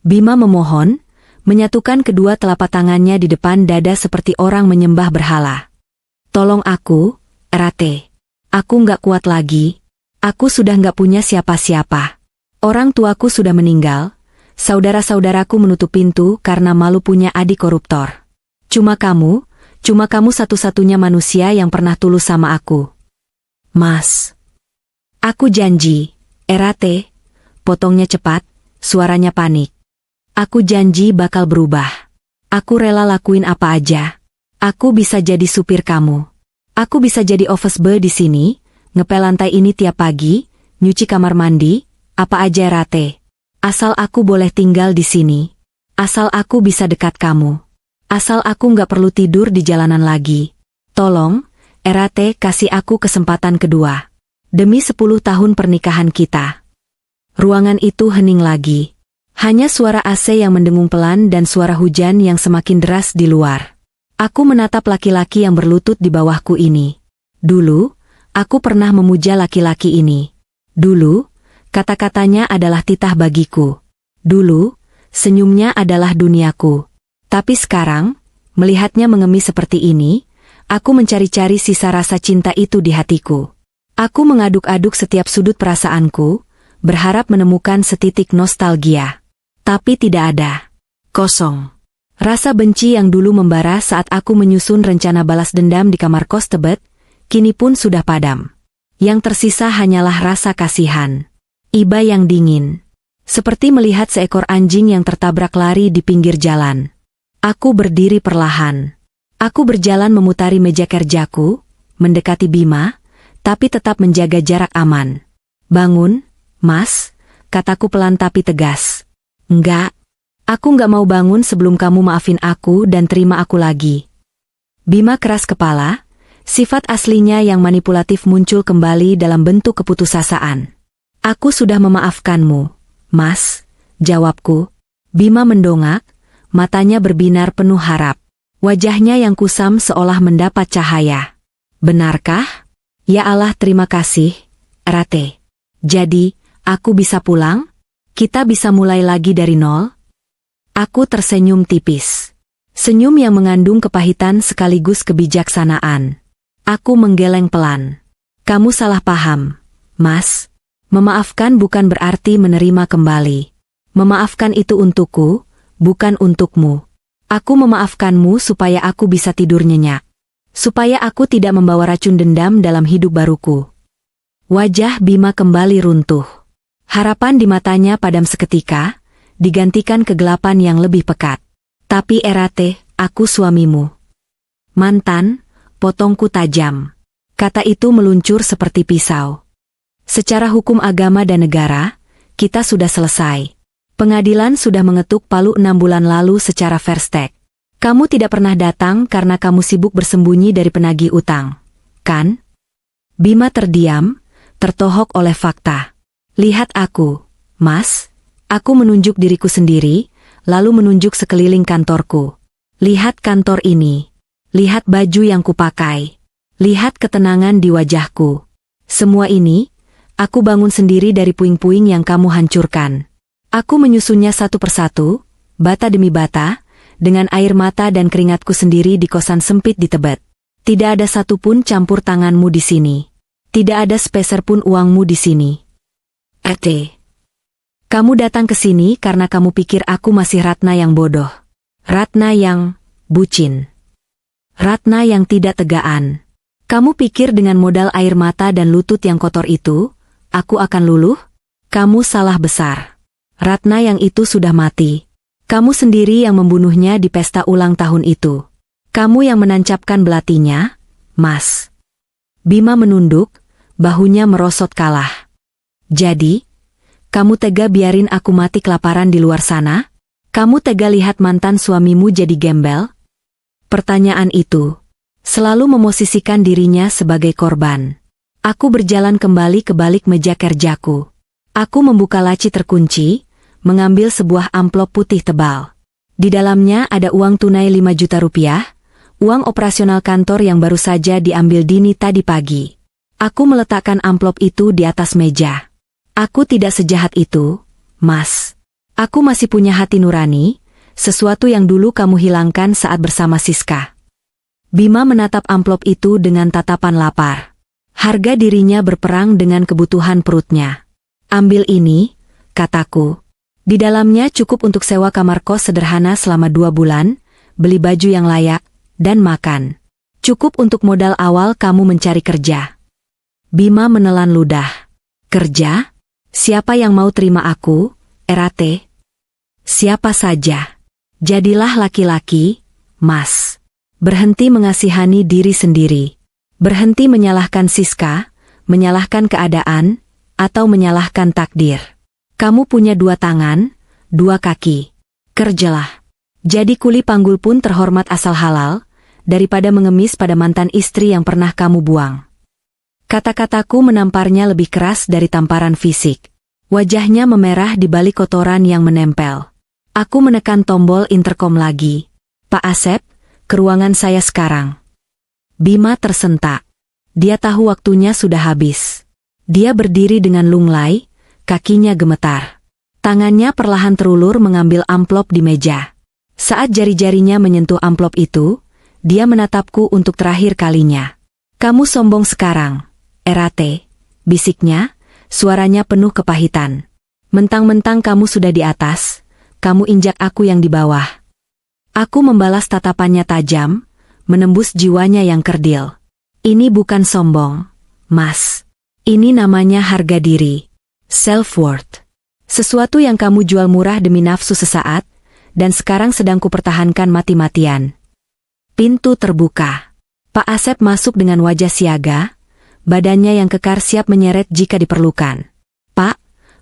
[SPEAKER 1] Bima memohon, menyatukan kedua telapak tangannya di depan dada seperti orang menyembah berhala. Tolong aku, Rate. Aku nggak kuat lagi. Aku sudah nggak punya siapa-siapa. Orang tuaku sudah meninggal, saudara-saudaraku menutup pintu karena malu punya adik koruptor. Cuma kamu satu-satunya manusia yang pernah tulus sama aku. Mas. Aku janji, Erate, potongnya cepat, suaranya panik. Aku janji bakal berubah. Aku rela lakuin apa aja. Aku bisa jadi supir kamu. Aku bisa jadi office boy di sini, ngepel lantai ini tiap pagi, nyuci kamar mandi, apa aja Rate. Asal aku boleh tinggal di sini. Asal aku bisa dekat kamu. Asal aku nggak perlu tidur di jalanan lagi. Tolong, Rate kasih aku kesempatan kedua. Demi 10 tahun pernikahan kita. Ruangan itu hening lagi. Hanya suara AC yang mendengung pelan dan suara hujan yang semakin deras di luar. Aku menatap laki-laki yang berlutut di bawahku ini. Dulu, aku pernah memuja laki-laki ini. Dulu, kata-katanya adalah titah bagiku. Dulu, senyumnya adalah duniaku. Tapi sekarang, melihatnya mengemis seperti ini, aku mencari-cari sisa rasa cinta itu di hatiku. Aku mengaduk-aduk setiap sudut perasaanku, berharap menemukan setitik nostalgia. Tapi tidak ada. Kosong. Rasa benci yang dulu membara saat aku menyusun rencana balas dendam di kamar kos Tebet, kini pun sudah padam. Yang tersisa hanyalah rasa kasihan. Iba yang dingin. Seperti melihat seekor anjing yang tertabrak lari di pinggir jalan. Aku berdiri perlahan. Aku berjalan memutari meja kerjaku, mendekati Bima, tapi tetap menjaga jarak aman. Bangun, Mas, kataku pelan tapi tegas. Enggak. Aku nggak mau bangun sebelum kamu maafin aku dan terima aku lagi. Bima keras kepala, sifat aslinya yang manipulatif muncul kembali dalam bentuk keputusasaan. Aku sudah memaafkanmu, Mas, jawabku. Bima mendongak, matanya berbinar penuh harap. Wajahnya yang kusam seolah mendapat cahaya. Benarkah? Ya Allah, terima kasih, Rate. Jadi, aku bisa pulang? Kita bisa mulai lagi dari nol? Aku tersenyum tipis. Senyum yang mengandung kepahitan sekaligus kebijaksanaan. Aku menggeleng pelan. Kamu salah paham, Mas. Memaafkan bukan berarti menerima kembali. Memaafkan itu untukku, bukan untukmu. Aku memaafkanmu supaya aku bisa tidur nyenyak. Supaya aku tidak membawa racun dendam dalam hidup baruku. Wajah Bima kembali runtuh. Harapan di matanya padam seketika, digantikan kegelapan yang lebih pekat. Tapi Erate, aku suamimu. Mantan, potongku tajam. Kata itu meluncur seperti pisau. Secara hukum agama dan negara, kita sudah selesai. Pengadilan sudah mengetuk palu 6 bulan lalu secara fair stake. Kamu tidak pernah datang karena kamu sibuk bersembunyi dari penagih utang, kan? Bima terdiam, tertohok oleh fakta. Lihat aku, Mas. Aku menunjuk diriku sendiri, lalu menunjuk sekeliling kantorku. Lihat kantor ini. Lihat baju yang kupakai. Lihat ketenangan di wajahku. Semua ini, aku bangun sendiri dari puing-puing yang kamu hancurkan. Aku menyusunnya satu persatu, bata demi bata, dengan air mata dan keringatku sendiri di kosan sempit di Tebet. Tidak ada satupun campur tanganmu di sini. Tidak ada sepeser pun uangmu di sini. Ate. Kamu datang ke sini karena kamu pikir aku masih Ratna yang bodoh. Ratna yang bucin. Ratna yang tidak tegaan. Kamu pikir dengan modal air mata dan lutut yang kotor itu, aku akan luluh? Kamu salah besar. Ratna yang itu sudah mati. Kamu sendiri yang membunuhnya di pesta ulang tahun itu. Kamu yang menancapkan belatinya, Mas. Bima menunduk, bahunya merosot kalah. Jadi, kamu tega biarin aku mati kelaparan di luar sana? Kamu tega lihat mantan suamimu jadi gembel? Pertanyaan itu selalu memosisikan dirinya sebagai korban. Aku berjalan kembali ke balik meja kerjaku. Aku membuka laci terkunci, mengambil sebuah amplop putih tebal. Di dalamnya ada uang tunai 5 juta rupiah, uang operasional kantor yang baru saja diambil Dini tadi pagi. Aku meletakkan amplop itu di atas meja. Aku tidak sejahat itu, Mas. Aku masih punya hati nurani, sesuatu yang dulu kamu hilangkan saat bersama Siska. Bima menatap amplop itu dengan tatapan lapar. Harga dirinya berperang dengan kebutuhan perutnya. Ambil ini, kataku. Di dalamnya cukup untuk sewa kamar kos sederhana selama 2 bulan, beli baju yang layak, dan makan. Cukup untuk modal awal kamu mencari kerja. Bima menelan ludah. Kerja? Siapa yang mau terima aku, Erate? Siapa saja. Jadilah laki-laki, Mas. Berhenti mengasihani diri sendiri. Berhenti menyalahkan Siska, menyalahkan keadaan, atau menyalahkan takdir. Kamu punya 2 tangan, 2 kaki. Kerjalah. Jadi kuli panggul pun terhormat asal halal, daripada mengemis pada mantan istri yang pernah kamu buang. Kata-kataku menamparnya lebih keras dari tamparan fisik. Wajahnya memerah di balik kotoran yang menempel. Aku menekan tombol interkom lagi. Pak Asep, ke ruangan saya sekarang. Bima tersentak. Dia tahu waktunya sudah habis. Dia berdiri dengan lunglai, kakinya gemetar. Tangannya perlahan terulur mengambil amplop di meja. Saat jari-jarinya menyentuh amplop itu, dia menatapku untuk terakhir kalinya. Kamu sombong sekarang, Erate, bisiknya, suaranya penuh kepahitan. Mentang-mentang kamu sudah di atas, kamu injak aku yang di bawah. Aku membalas tatapannya tajam, menembus jiwanya yang kerdil. Ini bukan sombong, Mas. Ini namanya harga diri. Self-worth. Sesuatu yang kamu jual murah demi nafsu sesaat, dan sekarang sedang kupertahankan mati-matian. Pintu terbuka. Pak Asep masuk dengan wajah siaga, badannya yang kekar siap menyeret jika diperlukan. Pak,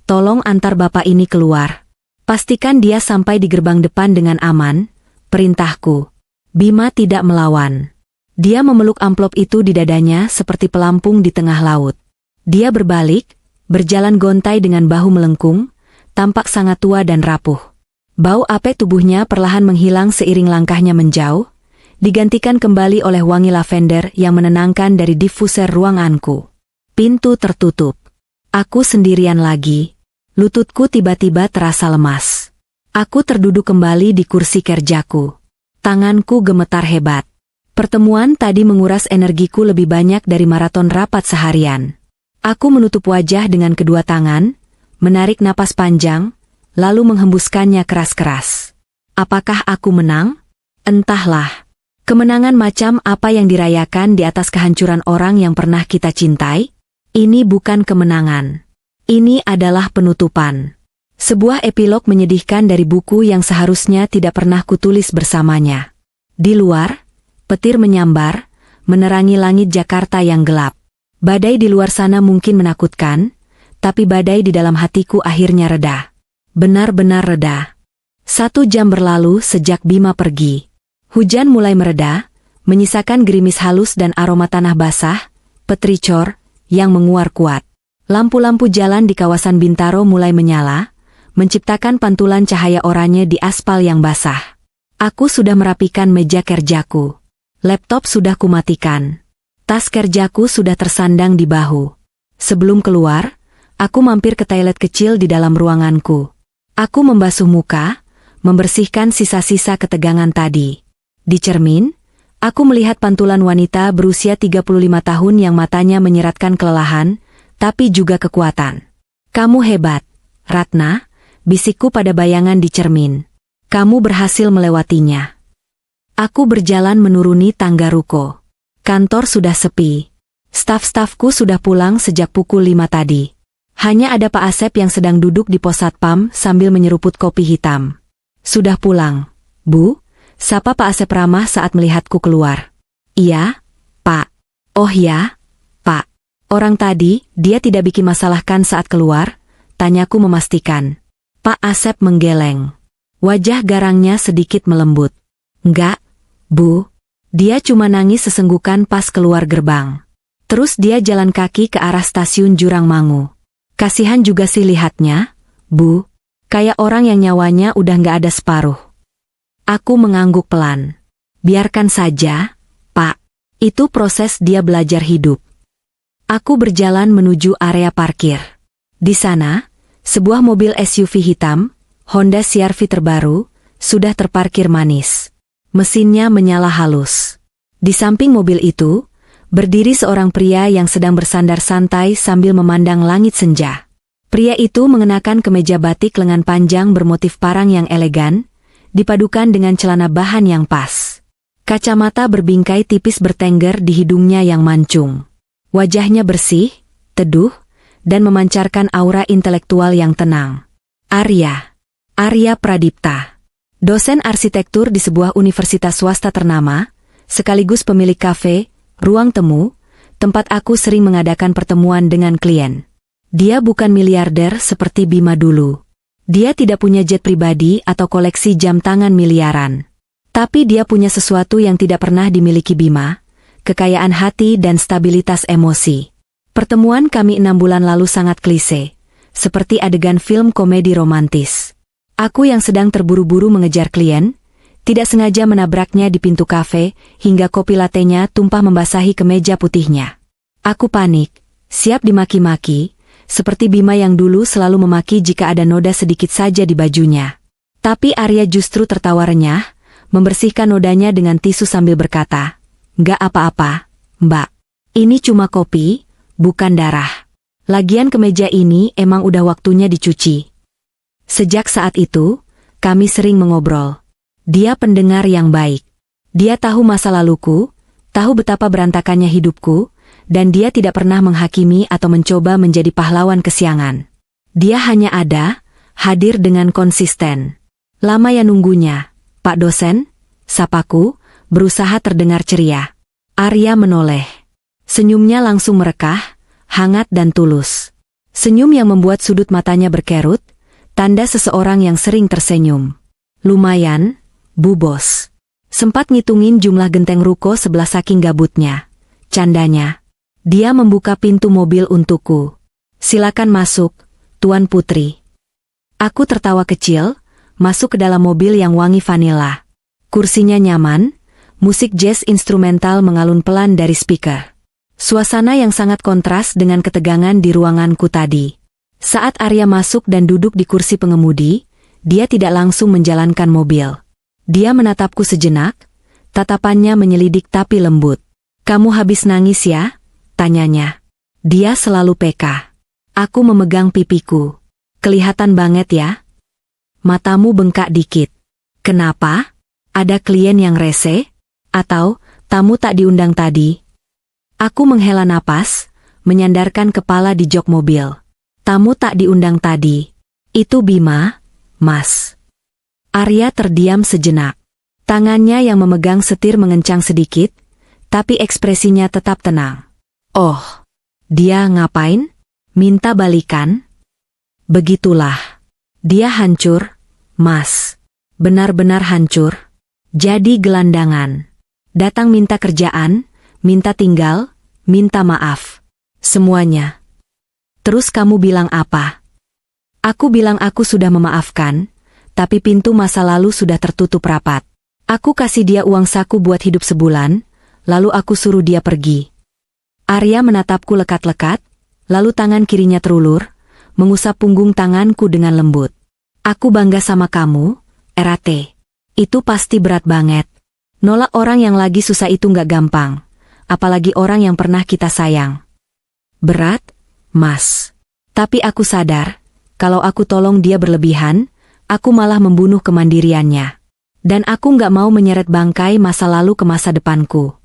[SPEAKER 1] tolong antar bapak ini keluar. Pastikan dia sampai di gerbang depan dengan aman, perintahku. Bima tidak melawan. Dia memeluk amplop itu di dadanya seperti pelampung di tengah laut. Dia berbalik, berjalan gontai dengan bahu melengkung, tampak sangat tua dan rapuh. Bau ape tubuhnya perlahan menghilang seiring langkahnya menjauh, digantikan kembali oleh wangi lavender yang menenangkan dari diffuser ruanganku. Pintu tertutup. Aku sendirian lagi. Lututku tiba-tiba terasa lemas. Aku terduduk kembali di kursi kerjaku. Tanganku gemetar hebat. Pertemuan tadi menguras energiku lebih banyak dari maraton rapat seharian. Aku menutup wajah dengan kedua tangan, menarik napas panjang, lalu menghembuskannya keras-keras. Apakah aku menang? Entahlah. Kemenangan macam apa yang dirayakan di atas kehancuran orang yang pernah kita cintai? Ini bukan kemenangan. Ini adalah penutupan. Sebuah epilog menyedihkan dari buku yang seharusnya tidak pernah kutulis bersamanya. Di luar, petir menyambar, menerangi langit Jakarta yang gelap. Badai di luar sana mungkin menakutkan, tapi badai di dalam hatiku akhirnya reda. Benar-benar reda. 1 jam berlalu sejak Bima pergi. Hujan mulai mereda, menyisakan gerimis halus dan aroma tanah basah, petricor, yang menguar kuat. Lampu-lampu jalan di kawasan Bintaro mulai menyala, menciptakan pantulan cahaya oranye di aspal yang basah. Aku sudah merapikan meja kerjaku. Laptop sudah kumatikan. Tas kerjaku sudah tersandang di bahu. Sebelum keluar, aku mampir ke toilet kecil di dalam ruanganku. Aku membasuh muka, membersihkan sisa-sisa ketegangan tadi. Di cermin, aku melihat pantulan wanita berusia 35 tahun yang matanya menyeratkan kelelahan, tapi juga kekuatan. "Kamu hebat, Ratna," bisikku pada bayangan di cermin. "Kamu berhasil melewatinya." Aku berjalan menuruni tangga ruko. Kantor sudah sepi. Staf-stafku sudah pulang sejak pukul 5 tadi. Hanya ada Pak Asep yang sedang duduk di pos satpam sambil menyeruput kopi hitam. "Sudah pulang, Bu?" sapa Pak Asep ramah saat melihatku keluar. "Iya, Pak." "Oh ya, Pak. Orang tadi, dia tidak bikin masalah kan saat keluar?" tanyaku memastikan. Pak Asep menggeleng. Wajah garangnya sedikit melembut. "Enggak, Bu. Dia cuma nangis sesenggukan pas keluar gerbang. Terus dia jalan kaki ke arah stasiun Jurangmangu. Kasihan juga sih lihatnya, Bu. Kayak orang yang nyawanya udah nggak ada separuh." Aku mengangguk pelan. "Biarkan saja, Pak. Itu proses dia belajar hidup." Aku berjalan menuju area parkir. Di sana, sebuah mobil SUV hitam, Honda CR-V terbaru, sudah terparkir manis. Mesinnya menyala halus. Di samping mobil itu, berdiri seorang pria yang sedang bersandar santai sambil memandang langit senja. Pria itu mengenakan kemeja batik lengan panjang bermotif parang yang elegan, dipadukan dengan celana bahan yang pas. Kacamata berbingkai tipis bertengger di hidungnya yang mancung. Wajahnya bersih, teduh, dan memancarkan aura intelektual yang tenang. Arya Pradipta. Dosen arsitektur di sebuah universitas swasta ternama, sekaligus pemilik kafe, ruang temu, tempat aku sering mengadakan pertemuan dengan klien. Dia bukan miliarder seperti Bima dulu. Dia tidak punya jet pribadi atau koleksi jam tangan miliaran. Tapi dia punya sesuatu yang tidak pernah dimiliki Bima, kekayaan hati dan stabilitas emosi. Pertemuan kami 6 bulan lalu sangat klise, seperti adegan film komedi romantis. Aku yang sedang terburu-buru mengejar klien, tidak sengaja menabraknya di pintu kafe, hingga kopi latenya tumpah membasahi kemeja putihnya. Aku panik, siap dimaki-maki, seperti Bima yang dulu selalu memaki jika ada noda sedikit saja di bajunya. Tapi Arya justru tertawa renyah, membersihkan nodanya dengan tisu sambil berkata, "Nggak apa-apa, Mbak. Ini cuma kopi, bukan darah. Lagian kemeja ini emang udah waktunya dicuci." Sejak saat itu, kami sering mengobrol. Dia pendengar yang baik. Dia tahu masa laluku, tahu betapa berantakannya hidupku, dan dia tidak pernah menghakimi atau mencoba menjadi pahlawan kesiangan. Dia hanya ada, hadir dengan konsisten. "Lama ya nunggunya, Pak Dosen?" sapaku, berusaha terdengar ceria. Arya menoleh. Senyumnya langsung merekah, hangat dan tulus. Senyum yang membuat sudut matanya berkerut, tanda seseorang yang sering tersenyum. "Lumayan, Bu Bos." Sempat ngitungin jumlah genteng ruko sebelah saking gabutnya. Candanya. Dia membuka pintu mobil untukku. "Silakan masuk, Tuan Putri." Aku tertawa kecil, masuk ke dalam mobil yang wangi vanila. Kursinya nyaman, musik jazz instrumental mengalun pelan dari speaker. Suasana yang sangat kontras dengan ketegangan di ruanganku tadi. Saat Arya masuk dan duduk di kursi pengemudi, dia tidak langsung menjalankan mobil. Dia menatapku sejenak, tatapannya menyelidik tapi lembut. "Kamu habis nangis ya?" tanyanya. Dia selalu peka. Aku memegang pipiku. "Kelihatan banget ya. Matamu bengkak dikit." "Kenapa?" Ada klien yang rese? Atau tamu tak diundang tadi? Aku menghela napas, menyandarkan kepala di jok mobil. Tamu tak diundang tadi. Itu Bima, Mas. Arya terdiam sejenak. Tangannya yang memegang setir mengencang sedikit, tapi ekspresinya tetap tenang. Oh, dia ngapain? Minta balikan? Begitulah. Dia hancur, Mas. Benar-benar hancur. Jadi gelandangan. Datang minta kerjaan, minta tinggal, minta maaf. Semuanya. Terus kamu bilang apa? Aku bilang aku sudah memaafkan, tapi pintu masa lalu sudah tertutup rapat. Aku kasih dia uang saku buat hidup sebulan, lalu aku suruh dia pergi. Arya menatapku lekat-lekat, lalu tangan kirinya terulur, mengusap punggung tanganku dengan lembut. Aku bangga sama kamu, Erate. Itu pasti berat banget. Nolak orang yang lagi susah itu nggak gampang, apalagi orang yang pernah kita sayang. Berat, Mas. Tapi aku sadar, kalau aku tolong dia berlebihan, aku malah membunuh kemandiriannya. Dan aku nggak mau menyeret bangkai masa lalu ke masa depanku.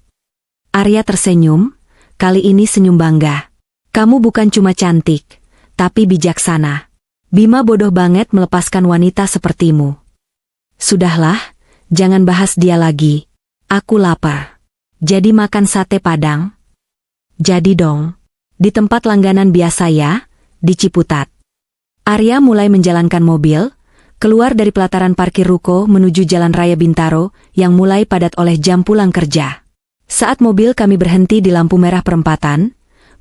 [SPEAKER 1] Arya tersenyum, kali ini senyum bangga. Kamu bukan cuma cantik, tapi bijaksana. Bima bodoh banget melepaskan wanita sepertimu. Sudahlah, jangan bahas dia lagi. Aku lapar. Jadi makan sate Padang? Jadi dong. Di tempat langganan biasa ya, di Ciputat. Arya mulai menjalankan mobil, keluar dari pelataran parkir ruko menuju Jalan Raya Bintaro yang mulai padat oleh jam pulang kerja. Saat mobil kami berhenti di lampu merah perempatan,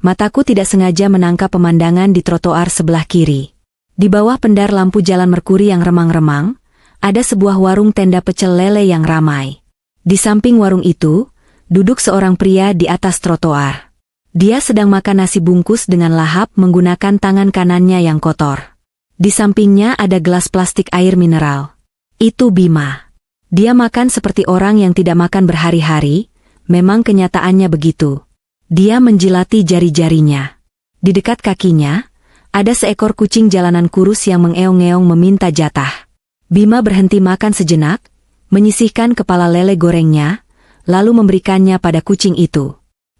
[SPEAKER 1] mataku tidak sengaja menangkap pemandangan di trotoar sebelah kiri. Di bawah pendar lampu jalan Merkuri yang remang-remang, ada sebuah warung tenda pecel lele yang ramai. Di samping warung itu, duduk seorang pria di atas trotoar. Dia sedang makan nasi bungkus dengan lahap menggunakan tangan kanannya yang kotor. Di sampingnya ada gelas plastik air mineral. Itu Bima. Dia makan seperti orang yang tidak makan berhari-hari, memang kenyataannya begitu. Dia menjilati jari-jarinya. Di dekat kakinya, ada seekor kucing jalanan kurus yang mengeong-ngeong meminta jatah. Bima berhenti makan sejenak, menyisihkan kepala lele gorengnya, lalu memberikannya pada kucing itu.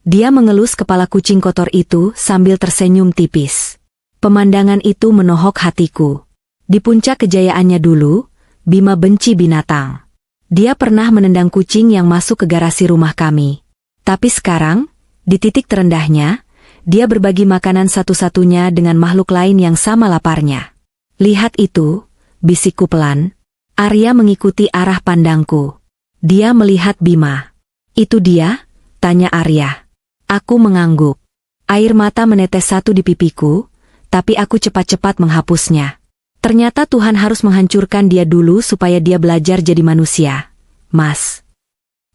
[SPEAKER 1] Dia mengelus kepala kucing kotor itu sambil tersenyum tipis. Pemandangan itu menohok hatiku. Di puncak kejayaannya dulu, Bima benci binatang. Dia pernah menendang kucing yang masuk ke garasi rumah kami. Tapi sekarang, di titik terendahnya, dia berbagi makanan satu-satunya dengan makhluk lain yang sama laparnya. Lihat itu, bisikku pelan. Arya mengikuti arah pandangku. Dia melihat Bima. Itu dia? Tanya Arya. Aku mengangguk. Air mata menetes satu di pipiku, tapi aku cepat-cepat menghapusnya. Ternyata Tuhan harus menghancurkan dia dulu supaya dia belajar jadi manusia. Mas.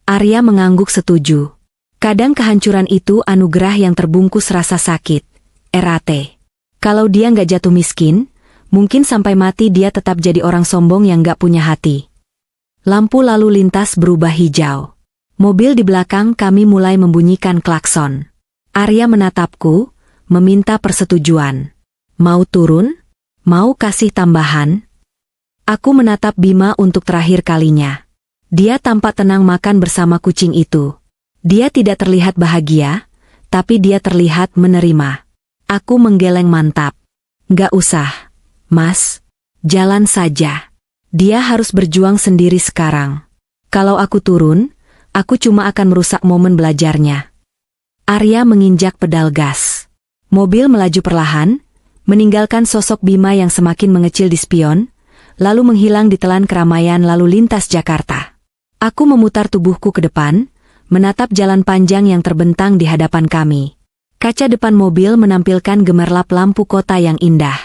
[SPEAKER 1] Arya mengangguk setuju. Kadang kehancuran itu anugerah yang terbungkus rasa sakit. Erate. Kalau dia nggak jatuh miskin, mungkin sampai mati dia tetap jadi orang sombong yang nggak punya hati. Lampu lalu lintas berubah hijau. Mobil di belakang kami mulai membunyikan klakson. Arya menatapku, meminta persetujuan. Mau turun? Mau kasih tambahan? Aku menatap Bima untuk terakhir kalinya. Dia tampak tenang makan bersama kucing itu. Dia tidak terlihat bahagia, tapi dia terlihat menerima. Aku menggeleng mantap. Nggak usah, Mas. Jalan saja. Dia harus berjuang sendiri sekarang. Kalau aku turun, aku cuma akan merusak momen belajarnya. Arya menginjak pedal gas. Mobil melaju perlahan, meninggalkan sosok Bima yang semakin mengecil di spion, lalu menghilang di telan keramaian lalu lintas Jakarta. Aku memutar tubuhku ke depan, menatap jalan panjang yang terbentang di hadapan kami. Kaca depan mobil menampilkan gemerlap lampu kota yang indah.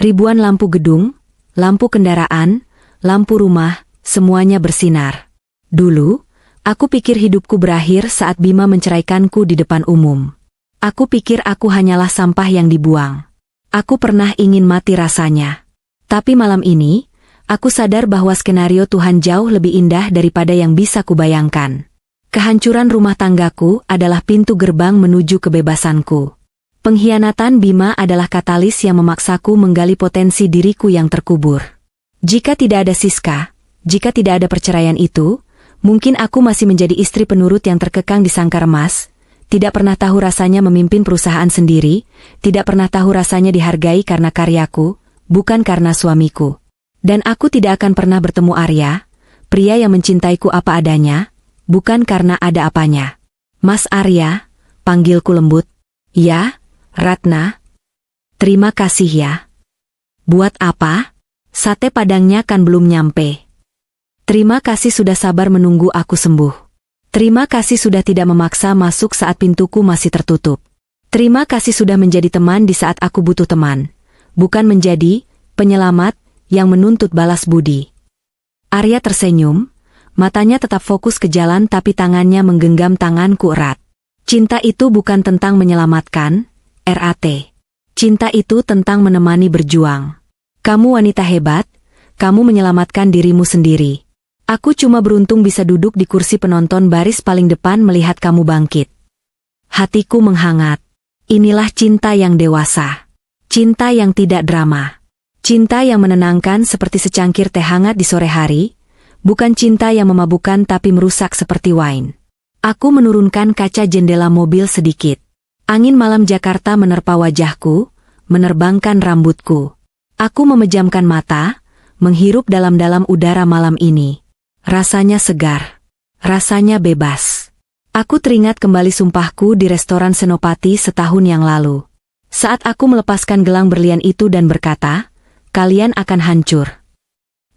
[SPEAKER 1] Ribuan lampu gedung, lampu kendaraan, lampu rumah, semuanya bersinar. Dulu, aku pikir hidupku berakhir saat Bima menceraikanku di depan umum. Aku pikir aku hanyalah sampah yang dibuang. Aku pernah ingin mati rasanya. Tapi malam ini, aku sadar bahwa skenario Tuhan jauh lebih indah daripada yang bisa kubayangkan. Kehancuran rumah tanggaku adalah pintu gerbang menuju kebebasanku. Pengkhianatan Bima adalah katalis yang memaksaku menggali potensi diriku yang terkubur. Jika tidak ada Siska, Jika tidak ada perceraian itu, mungkin aku masih menjadi istri penurut yang terkekang di sangkar emas, tidak pernah tahu rasanya memimpin perusahaan sendiri, tidak pernah tahu rasanya dihargai karena karyaku, bukan karena suamiku. Dan aku tidak akan pernah bertemu Arya, pria yang mencintaiku apa adanya, bukan karena ada apanya. Mas Arya, panggilku lembut. Ya, Ratna. Terima kasih ya. Buat apa? Sate padangnya kan belum nyampe. Terima kasih sudah sabar menunggu aku sembuh. Terima kasih sudah tidak memaksa masuk saat pintuku masih tertutup. Terima kasih sudah menjadi teman di saat aku butuh teman. Bukan menjadi penyelamat yang menuntut balas budi. Arya tersenyum, matanya tetap fokus ke jalan tapi tangannya menggenggam tanganku erat. Cinta itu bukan tentang menyelamatkan, RAT. Cinta itu tentang menemani berjuang. Kamu wanita hebat, kamu menyelamatkan dirimu sendiri. Aku cuma beruntung bisa duduk di kursi penonton baris paling depan melihat kamu bangkit. Hatiku menghangat. Inilah cinta yang dewasa. Cinta yang tidak drama. Cinta yang menenangkan seperti secangkir teh hangat di sore hari, bukan cinta yang memabukkan tapi merusak seperti wine. Aku menurunkan kaca jendela mobil sedikit. Angin malam Jakarta menerpa wajahku, menerbangkan rambutku. Aku memejamkan mata, menghirup dalam-dalam udara malam ini. Rasanya segar. Rasanya bebas. Aku teringat kembali sumpahku di restoran Senopati setahun yang lalu. Saat aku melepaskan gelang berlian itu dan berkata, kalian akan hancur.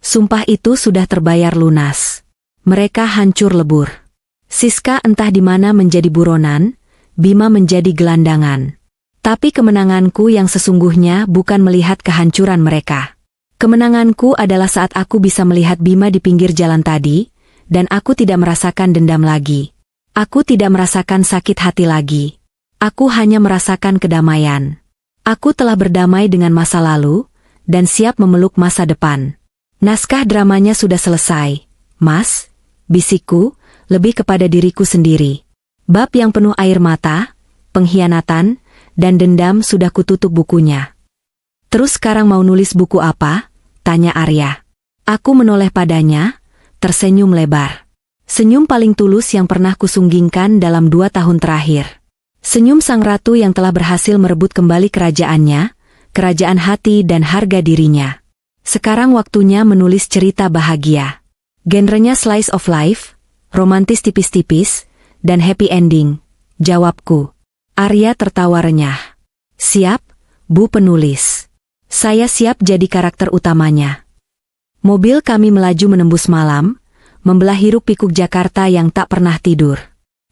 [SPEAKER 1] Sumpah itu sudah terbayar lunas. Mereka hancur lebur. Siska entah di mana menjadi buronan, Bima menjadi gelandangan. Tapi kemenanganku yang sesungguhnya bukan melihat kehancuran mereka. Kemenanganku adalah saat aku bisa melihat Bima di pinggir jalan tadi, dan aku tidak merasakan dendam lagi. Aku tidak merasakan sakit hati lagi. Aku hanya merasakan kedamaian. Aku telah berdamai dengan masa lalu, dan siap memeluk masa depan. Naskah dramanya sudah selesai, Mas, bisikku, lebih kepada diriku sendiri. Bab yang penuh air mata, pengkhianatan, dan dendam sudah kututup bukunya. Terus sekarang mau nulis buku apa? Tanya Arya. Aku menoleh padanya, tersenyum lebar. Senyum paling tulus yang pernah kusunggingkan dalam 2 tahun terakhir. Senyum sang ratu yang telah berhasil merebut kembali kerajaannya, kerajaan hati dan harga dirinya. Sekarang waktunya menulis cerita bahagia. Genrenya slice of life, romantis tipis-tipis, dan happy ending, jawabku. Arya tertawa renyah. Siap, Bu penulis. Saya siap jadi karakter utamanya. Mobil kami melaju menembus malam, membelah hiruk-pikuk Jakarta yang tak pernah tidur.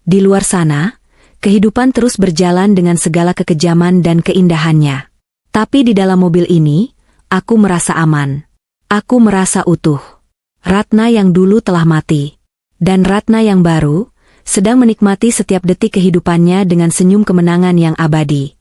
[SPEAKER 1] Di luar sana, kehidupan terus berjalan dengan segala kekejaman dan keindahannya. Tapi di dalam mobil ini, aku merasa aman. Aku merasa utuh. Ratna yang dulu telah mati. Dan Ratna yang baru, sedang menikmati setiap detik kehidupannya dengan senyum kemenangan yang abadi.